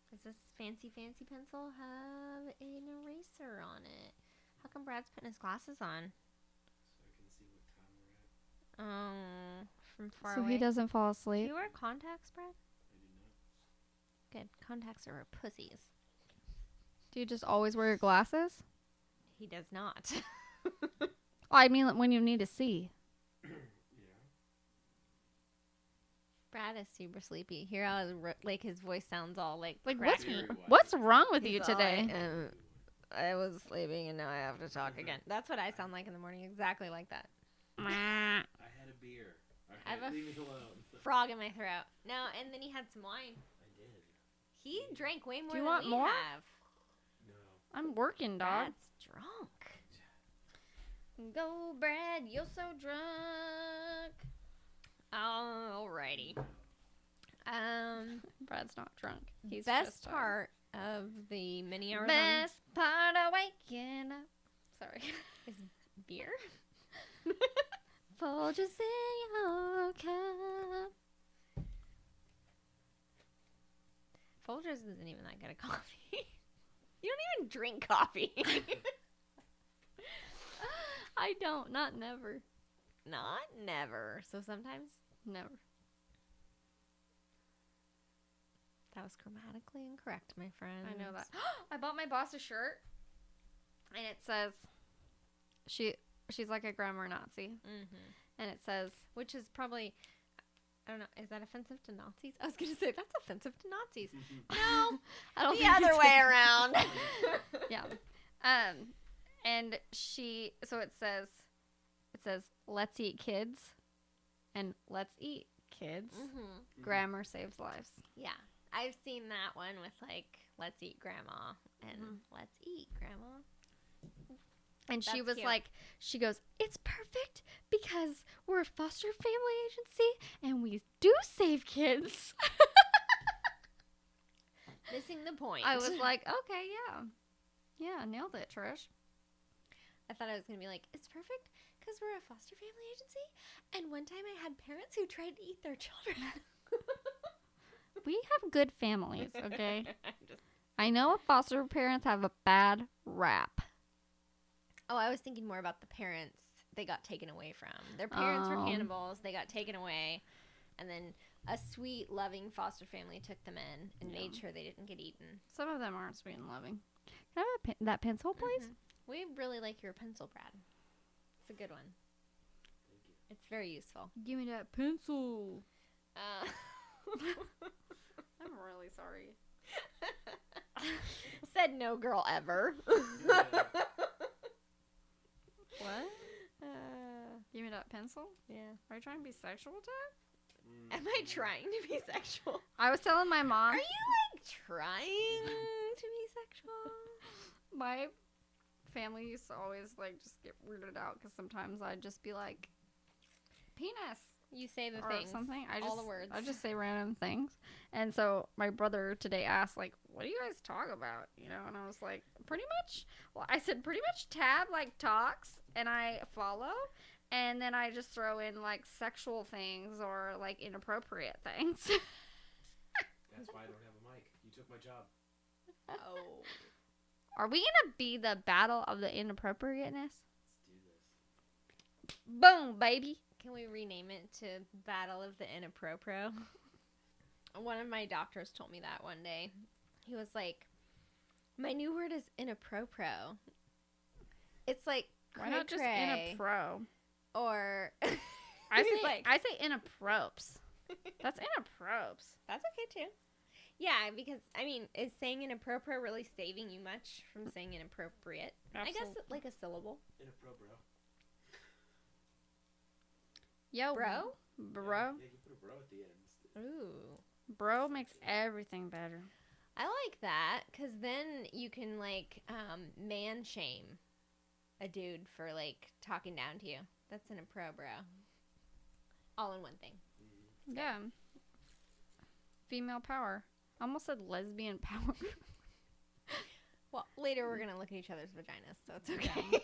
Does this fancy pencil have an eraser on it? How come Brad's putting his glasses on? So I can see what time we're at. Oh, from far So away. he doesn't fall Do asleep. you wear contacts, Brad? I do not. Good. Contacts are for pussies. Do you just always wear your glasses? He does not. I mean, when you need to see. Yeah. Brad is super sleepy. Hear how his voice sounds all like Like, cracky. Very white. what's wrong with He's you all today? like, I was sleeping and now I have to talk again. That's what I sound like in the morning. Exactly like that. Meh. I had a beer. I have a Leave me alone. Frog in my throat. No, and then he had some wine. I did. He drank way more you than want we more? have. No. I'm working, dog. Brad's drunk. Go, Brad. You're so drunk. Alrighty. Brad's not drunk. He's Best just part of the mini hours Best part of waking up. Sorry. is beer. Folgers in your cup. Folgers isn't even that good of coffee. You don't even drink coffee. I don't. Not never. Not never. So sometimes Never. That was grammatically incorrect, my friend. I know that. I bought my boss a shirt, and it says, she's like a grammar Nazi. Mm-hmm. And it says, Which is probably, I don't know, is that offensive to Nazis? I was going to say, that's offensive to Nazis. No, I don't the think other it's- way around. Yeah. And so it says, let's eat kids, and let's eat kids. Mm-hmm. Grammar saves lives. Yeah. I've seen that one with, like, let's eat grandma and let's eat grandma. And she That's was cute. like, she goes, it's perfect because we're a foster family agency and we do save kids. Missing the point. I was like, okay, yeah. Yeah, nailed it, Trish. I thought I was going to be like, it's perfect because we're a foster family agency. And one time I had parents who tried to eat their children. We have good families, okay? I'm just... I know foster parents have a bad rap. Oh, I was thinking more about the parents they got taken away from. Their parents were cannibals. They got taken away. And then a sweet, loving foster family took them in and made sure they didn't get eaten. Some of them aren't sweet and loving. Can I have that pencil, please? Mhm. We really like your pencil, Brad. It's a good one. Thank you. It's very useful. Give me that pencil. I'm really sorry. Said no girl ever. What? Give me that pencil? Yeah. Are you trying to be sexual, Dad? Am I trying to be sexual? I was telling my mom. Are you like trying to be sexual? My family used to always like just get weirded out because sometimes I'd just be like, penis. You say the Or things. something. all the words. I just say random things. And so my brother today asked, like, what do you guys talk about? You know, and I was like, pretty much. Well, I said pretty much Tab like talks and I follow. And then I just throw in like sexual things or like inappropriate things. That's why I don't have a mic. You took my job. Oh. Are we going to be the battle of the inappropriateness? Let's do this. Boom, baby. Can we rename it to Battle of the Inappropro? One of my doctors told me that one day. He was like, my new word is inappropro. It's like Why not just cray-cray, inapro? or I He's say like- I say inapprops. That's inapprops. that's okay too. Yeah, because I mean, is saying inappropro really saving you much from saying inappropriate? I guess like a syllable. Inappropriate. Yo, Bro? Bro? Yeah, you put a bro at the end. Ooh. Bro makes everything better. I like that because then you can like man shame a dude for like talking down to you. That's an bro. All in one thing. Yeah. Female power. I almost said lesbian power. Well, later we're gonna look at each other's vaginas, so it's okay.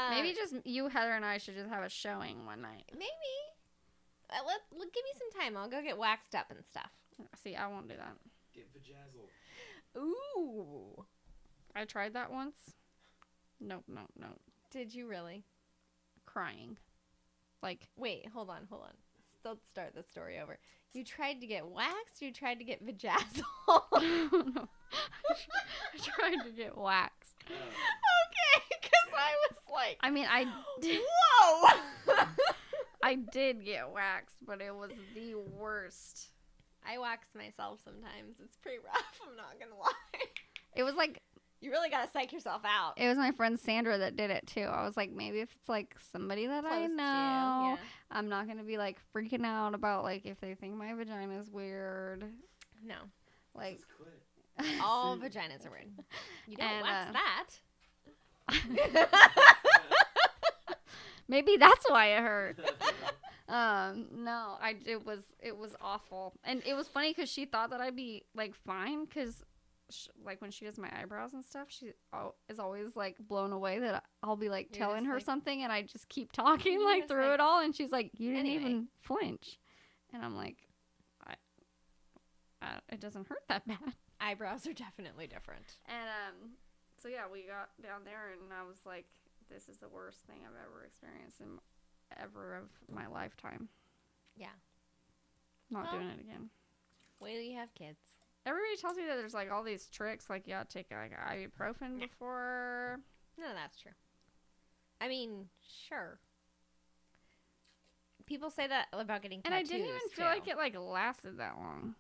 Maybe just you, Heather, and I should just have a showing one night. maybe. Give me some time. I'll go get waxed up and stuff. See, I won't do that. Get vajazzled. Ooh. I tried that once. Nope. Did you really? Crying. Like, Wait, hold on. Let's start the story over. You tried to get waxed. You tried to get vajazzled. no. I tried to get waxed. Okay, because I was like, I mean, I did. whoa. I did get waxed, but it was the worst. I wax myself sometimes. It's pretty rough. I'm not gonna lie. It was like, You really gotta psych yourself out. it was my friend Sandra that did it too. I was like, maybe if it's like somebody that I Close to you, know, yeah. I'm not gonna be like freaking out about like if they think my vagina is weird. No, Like, Just quit. all vaginas are weird. You don't And, wax that. maybe that's why it hurt. No, it was awful, and it was funny because she thought that I'd be like fine because like when she does my eyebrows and stuff, she is always like blown away that I'll be like You're telling just her like- something and I just keep talking You're like just through like, it all, and she's like, you didn't anyway. even flinch, and I'm like, it doesn't hurt that bad. Eyebrows are definitely different. And so yeah, we got down there and I was like, this is the worst thing I've ever experienced in ever of my lifetime. Yeah. Not Well. doing it again. Wait till you have kids. Everybody tells me that there's like all these tricks, like you gotta take like ibuprofen before. No, that's true. I mean, sure. People say that about getting And tattoos, I didn't even feel like it like lasted that long.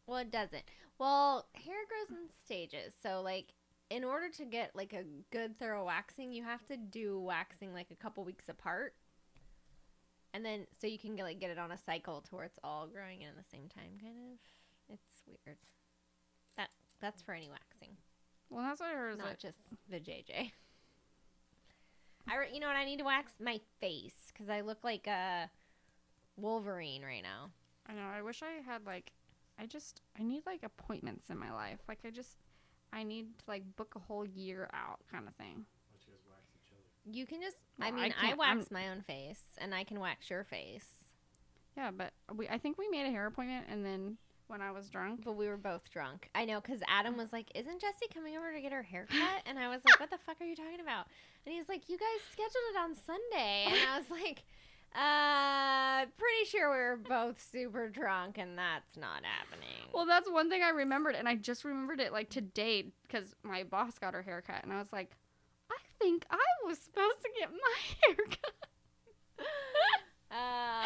Well, it doesn't. Well, hair grows in stages. So, like, in order to get, like, a good thorough waxing, you have to do waxing, like, a couple weeks apart. And then, so you can, get it on a cycle to where it's all growing in at the same time, kind of. It's weird. That's for any waxing. Well, that's what I heard. Not Like, just the JJ. You know what? I need to wax my face, because I look like a Wolverine right now. I know. I wish I had like, I need like appointments in my life. Like I need to like book a whole year out kind of thing. Why don't you guys wax each other? You can just, Well, I mean, I can't- wax my own face, and I can wax your face. Yeah, but I think we made a hair appointment, and then when I was drunk, But we were both drunk. I know, because Adam was like, isn't Jessye coming over to get her hair cut? And I was like, what the fuck are you talking about? And he's like, you guys scheduled it on Sunday. And I was like, pretty sure we were both super drunk, and that's not happening. well, that's one thing I remembered, and I just remembered it like today because my boss got her hair cut, and I was like, I think I was supposed to get my hair cut. Well.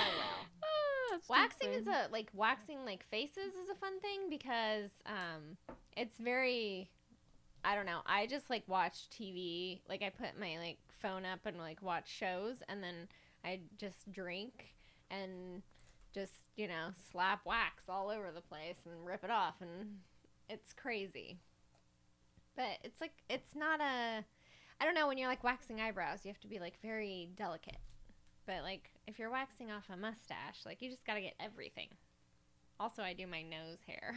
That's Waxing stupid. is waxing like faces is a fun thing because it's very, I don't know, I just like watch TV, like I put my like phone up and like watch shows, and then I just drink and just, slap wax all over the place and rip it off, and it's crazy. But it's like, it's not I don't know, when you're like waxing eyebrows, you have to be like very delicate. But, like, if you're waxing off a mustache, like, you just gotta get everything. Also, I do my nose hair.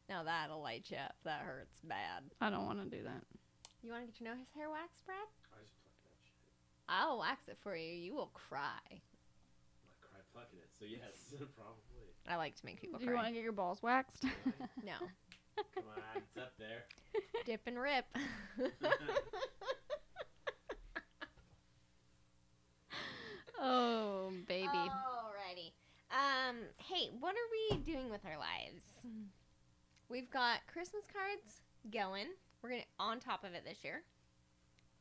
Now that'll light you up. That hurts bad. I don't want to do that. You want to get your nose hair waxed, Brad? I just pluck that shit. I'll wax it for you. You will cry. I'm like cry plucking it, so yes, probably. I like to make people Do you want cry. to get your balls waxed? No. Come on, it's up there. Dip and rip. Oh, baby. Alrighty. Hey, what are we doing with our lives? We've got Christmas cards going. We're gonna on top of it this year.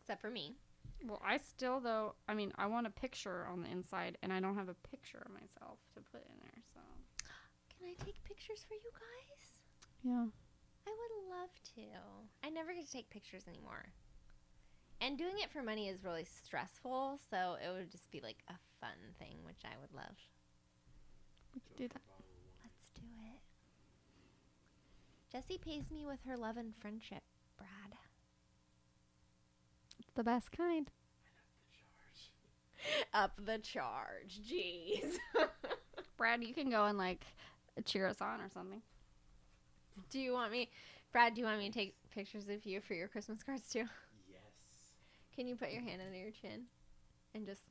Except for me. Well, I still, though, I mean, I want a picture on the inside, and I don't have a picture of myself to put in there, so. Can I take pictures for you guys? Yeah. I would love to. I never get to take pictures anymore. And doing it for money is really stressful, so it would just be like a fun thing, which I would love. We could do that. Let's do it. Jessye pays me with her love and friendship, Brad. It's the best kind. Up the charge. Jeez. Brad, you can go and, like, cheer us on or something. Brad, do you want me to take pictures of you for your Christmas cards too? Yes. Can you put your hand under your chin? And just,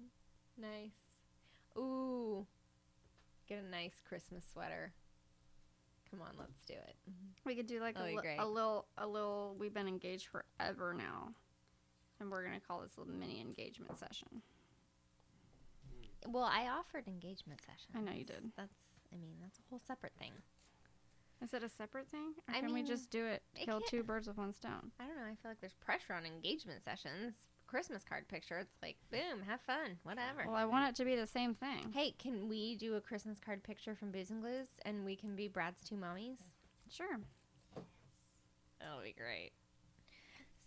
nice. Ooh. Get a nice Christmas sweater. Come on, let's do it. We could do, like, That'd be great. a little, we've been engaged forever now. And we're going to call this a mini engagement session. Well, I offered engagement sessions. I know you did. That's a whole separate thing. Is it a separate thing? Or I can we mean, just do it? it Kill can't- 2 birds with 1 stone. I don't know. I feel like there's pressure on engagement sessions. Christmas card picture. It's like, boom, have fun, whatever. Well, I want it to be the same thing. Hey, can we do a Christmas card picture from Booze and Glues, and we can be Brad's 2 mommies? Sure. That'll be great.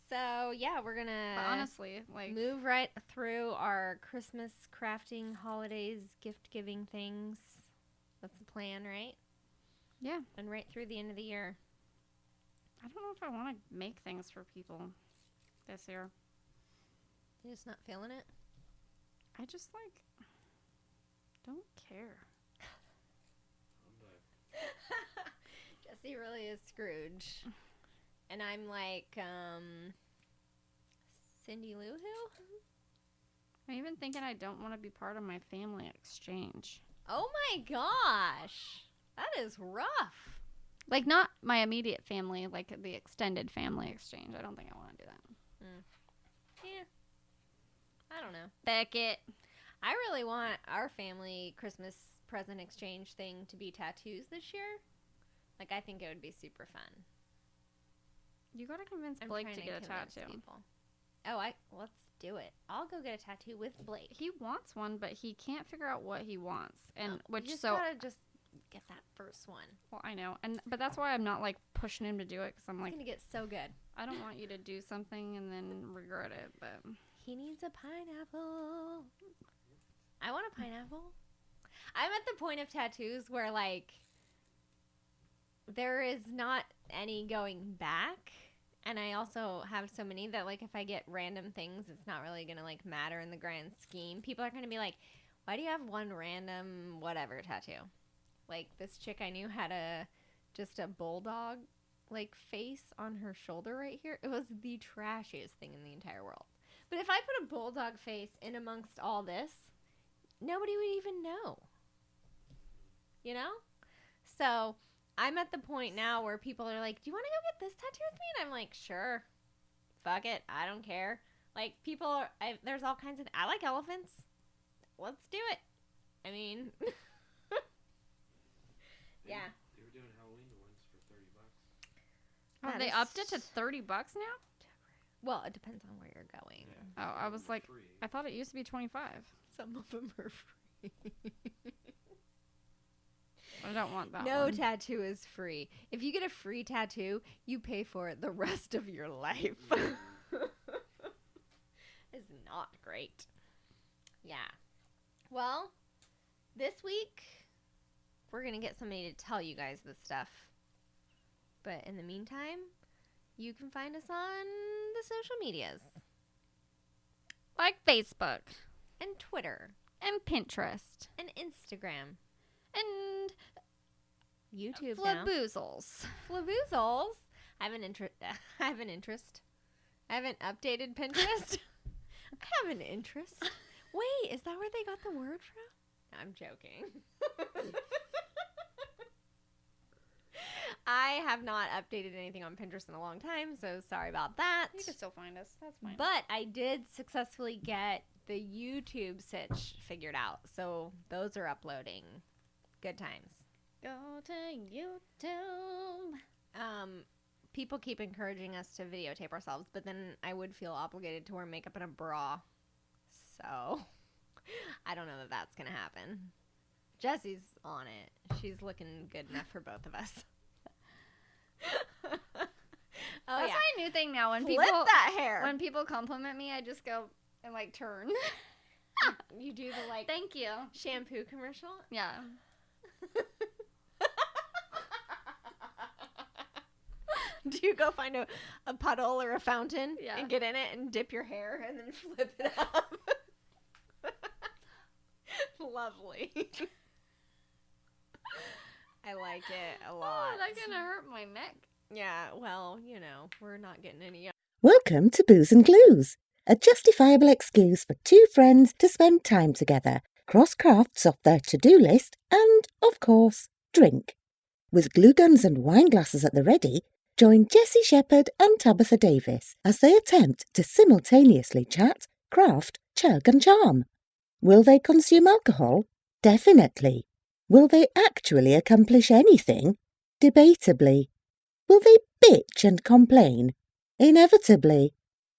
So, yeah, we're going But to honestly, like, move right through our Christmas crafting, holidays, gift-giving things. That's the plan, right? yeah. And right through the end of the year. I don't know if I want to make things for people this year. You're just not feeling it? I just, like, don't care. Jessye really is Scrooge. And I'm like, Cindy Lou Who? I'm even thinking I don't want to be part of my family exchange. Oh my gosh. That is rough. Like, not my immediate family, like the extended family exchange. I don't think I want to do that. Yeah. I don't know. Beckett. I really want our family Christmas present exchange thing to be tattoos this year. Like, I think it would be super fun. You gotta convince I'm Blake trying to get a convince tattoo. people. Oh, let's do it. I'll go get a tattoo with Blake. He wants one, but he can't figure out what he wants, and You just gotta just get that first one. well, I know, but that's why I'm not like pushing him to do it because I'm It's like, gonna get so good. I don't want you to do something and then regret it. But He needs a pineapple. I want a pineapple. I'm at the point of tattoos where, like, there is not any going back. And I also have so many that, like, if I get random things, it's not really going to, like, matter in the grand scheme. People are going to be like, why do you have one random whatever tattoo? Like, this chick I knew had just a bulldog, like, face on her shoulder right here. It was the trashiest thing in the entire world. But if I put a bulldog face in amongst all this, nobody would even know. You know? So I'm at the point now where people are like, do you want to go get this tattoo with me? And I'm like, sure. Fuck it. I don't care. Like, people are, there's all kinds of, I like elephants. Let's do it. I mean, yeah. They were doing Halloween ones for $30. have they upped it to $30 now? Well, it depends on where you're going. Yeah. Oh, I was like, Free. I thought it used to be 25. Some of them are free. I don't want that No one. tattoo is free. If you get a free tattoo, you pay for it the rest of your life. It's not great. Yeah. Well, this week, we're going to get somebody to tell you guys this stuff. But in the meantime, you can find us on the social medias. Like Facebook And Twitter. and Pinterest And Instagram. and YouTube now. Flaboozles. Flavoozles. I have an interest. I have an interest. I haven't updated Pinterest. I have an interest. Wait, is that where they got the word from? No, I'm joking. I have not updated anything on Pinterest in a long time, so sorry about that. You can still find us. That's fine. But I did successfully get the YouTube sitch figured out, so those are uploading. Good times. Go to YouTube. People keep encouraging us to videotape ourselves, but then I would feel obligated to wear makeup and a bra. So, I don't know that that's going to happen. Jesse's on it. She's looking good enough for both of us. That's my new thing now. When Flip people that hair. when people compliment me, I just go and like turn. You do the, like, Thank you. shampoo commercial? Yeah. Do you go find a puddle or a fountain Yeah. and get in it and dip your hair and then flip it up? Lovely. I like it a lot. Oh, that's gonna hurt my neck. Yeah, well, we're not getting any. Welcome to Booze and Glues, a justifiable excuse for two friends to spend time together, cross crafts off their to-do list, and, of course, drink. With glue guns and wine glasses at the ready, join Jessye Shepherd and Tabitha Davis as they attempt to simultaneously chat, craft, chug and charm. Will they consume alcohol? Definitely. Will they actually accomplish anything? Debatably. Will they bitch and complain? Inevitably.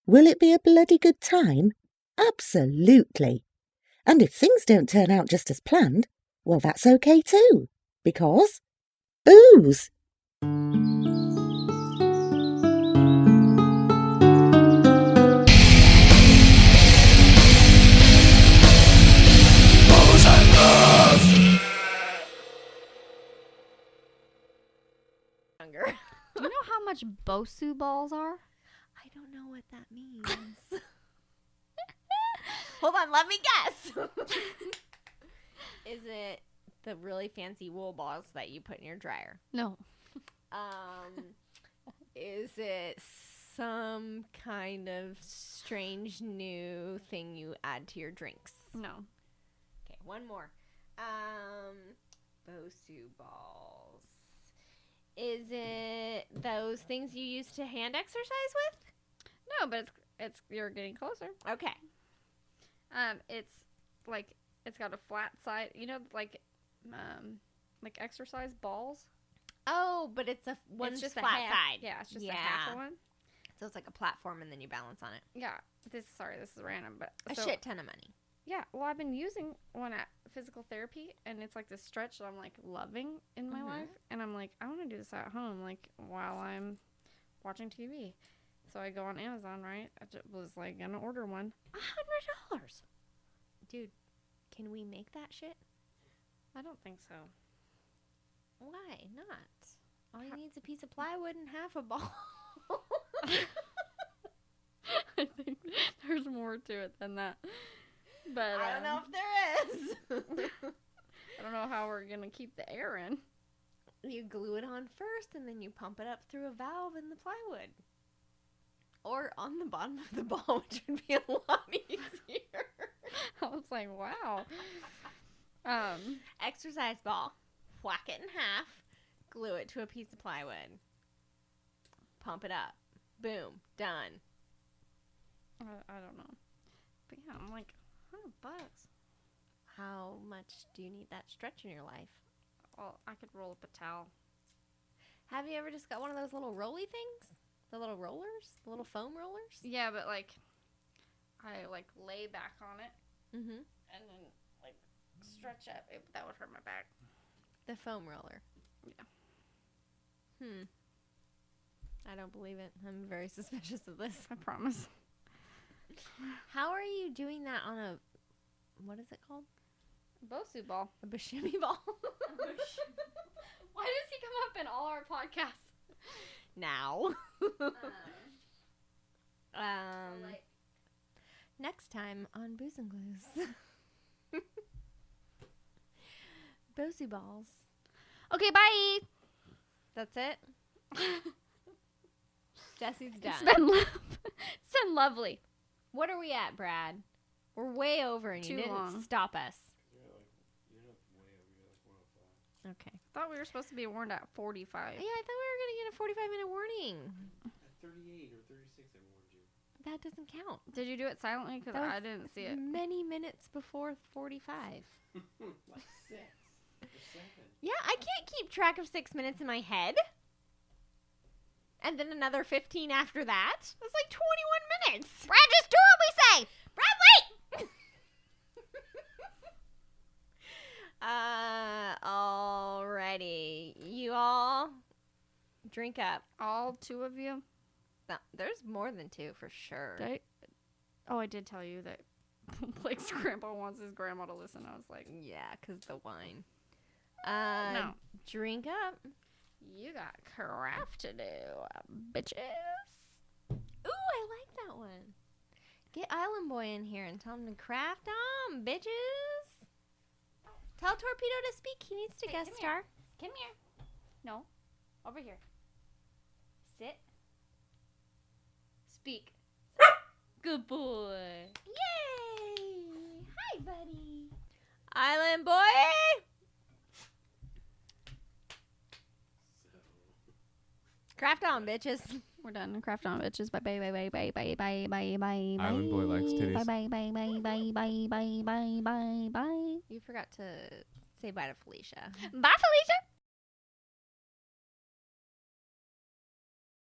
Will it be a bloody good time? Absolutely. And if things don't turn out just as planned, well, that's okay too. Because booze! Younger. Do you know how much Bosu balls are? I don't know what that means. Hold on, let me guess. Is it the really fancy wool balls that you put in your dryer? No. Is it some kind of strange new thing you add to your drinks? No. Okay, one more. Bosu balls. Is it those things you use to hand exercise with? No, but it's you're getting closer. Okay. It's like it's got a flat side. You know, like like exercise balls. Oh, but it's one's just flat a half. side. Yeah, it's just a half of one. So it's like a platform, and then you balance on it. Yeah. This is random, but A shit ton of money. Yeah. Well, I've been using one at physical therapy, and it's like this stretch that I'm like loving in my life, and I'm like, I want to do this at home, like while I'm watching TV. So I go on Amazon, right? I was like gonna order one. $100. Dude, can we make that shit? I don't think so. Why not? All you need is a piece of plywood and half a ball. I think there's more to it than that. But I don't know if there is. I don't know how we're gonna keep the air in. You glue it on first, and then you pump it up through a valve in the plywood. Or on the bottom of the ball, which would be a lot easier. I was like, wow. Exercise ball. Whack it in half. Glue it to a piece of plywood. Pump it up. Boom. Done. I don't know. But yeah, I'm like, $100. How much do you need that stretch in your life? Well, I could roll up a towel. Have you ever just got one of those little rolly things? The little rollers? The little foam rollers? Yeah, but like, I like lay back on it Mm-hmm. and then like stretch up. That would hurt my back. The foam roller. Yeah. I don't believe it. I'm very suspicious of this. I promise. How are you doing that on a, what is it called? Bosu ball. A bashimi ball? Why does he come up in all our podcasts? Now. Like, Next time on Booze and Glues. Bosu balls. okay, bye. That's it? Jesse's done. It's been lovely. What are we at, Brad? We're way over and you Too didn't long. stop us. You're not way over. You're like 105. Okay. I thought we were supposed to be warned at 45. Yeah, I thought we were going to get a 45-minute warning. At 38 or 36, I warned you. That doesn't count. Did you do it silently? Because That was I didn't see it. Many minutes before 45. Like 6 or 7. Yeah, I can't keep track of 6 minutes in my head. And then another 15 after that. That's like 21 minutes. Brad, just do what we say. Brad, wait! Alrighty. You all drink up. All two of you? No, there's more than 2 for sure. I did tell you that Blake's grandpa wants his grandma to listen. I was like, Yeah, because the wine. no. Drink up. You got craft to do, bitches. Ooh, I like that one. Get Island Boy in here and tell him to craft on, bitches. Tell Torpedo to speak. He needs to Hey, guest come star. Come here. No. Over here. Sit. Speak. Good boy. Yay! Hi, buddy. Island Boy! So, Craft on, bitches. We're done. Craft on, bitches. Bye, bye, bye, bye, bye, bye, bye, bye, bye. Island Boy likes titties. Bye, bye, bye, bye, bye, bye, bye, bye, bye, bye. You forgot to say bye to Felicia. Bye, Felicia.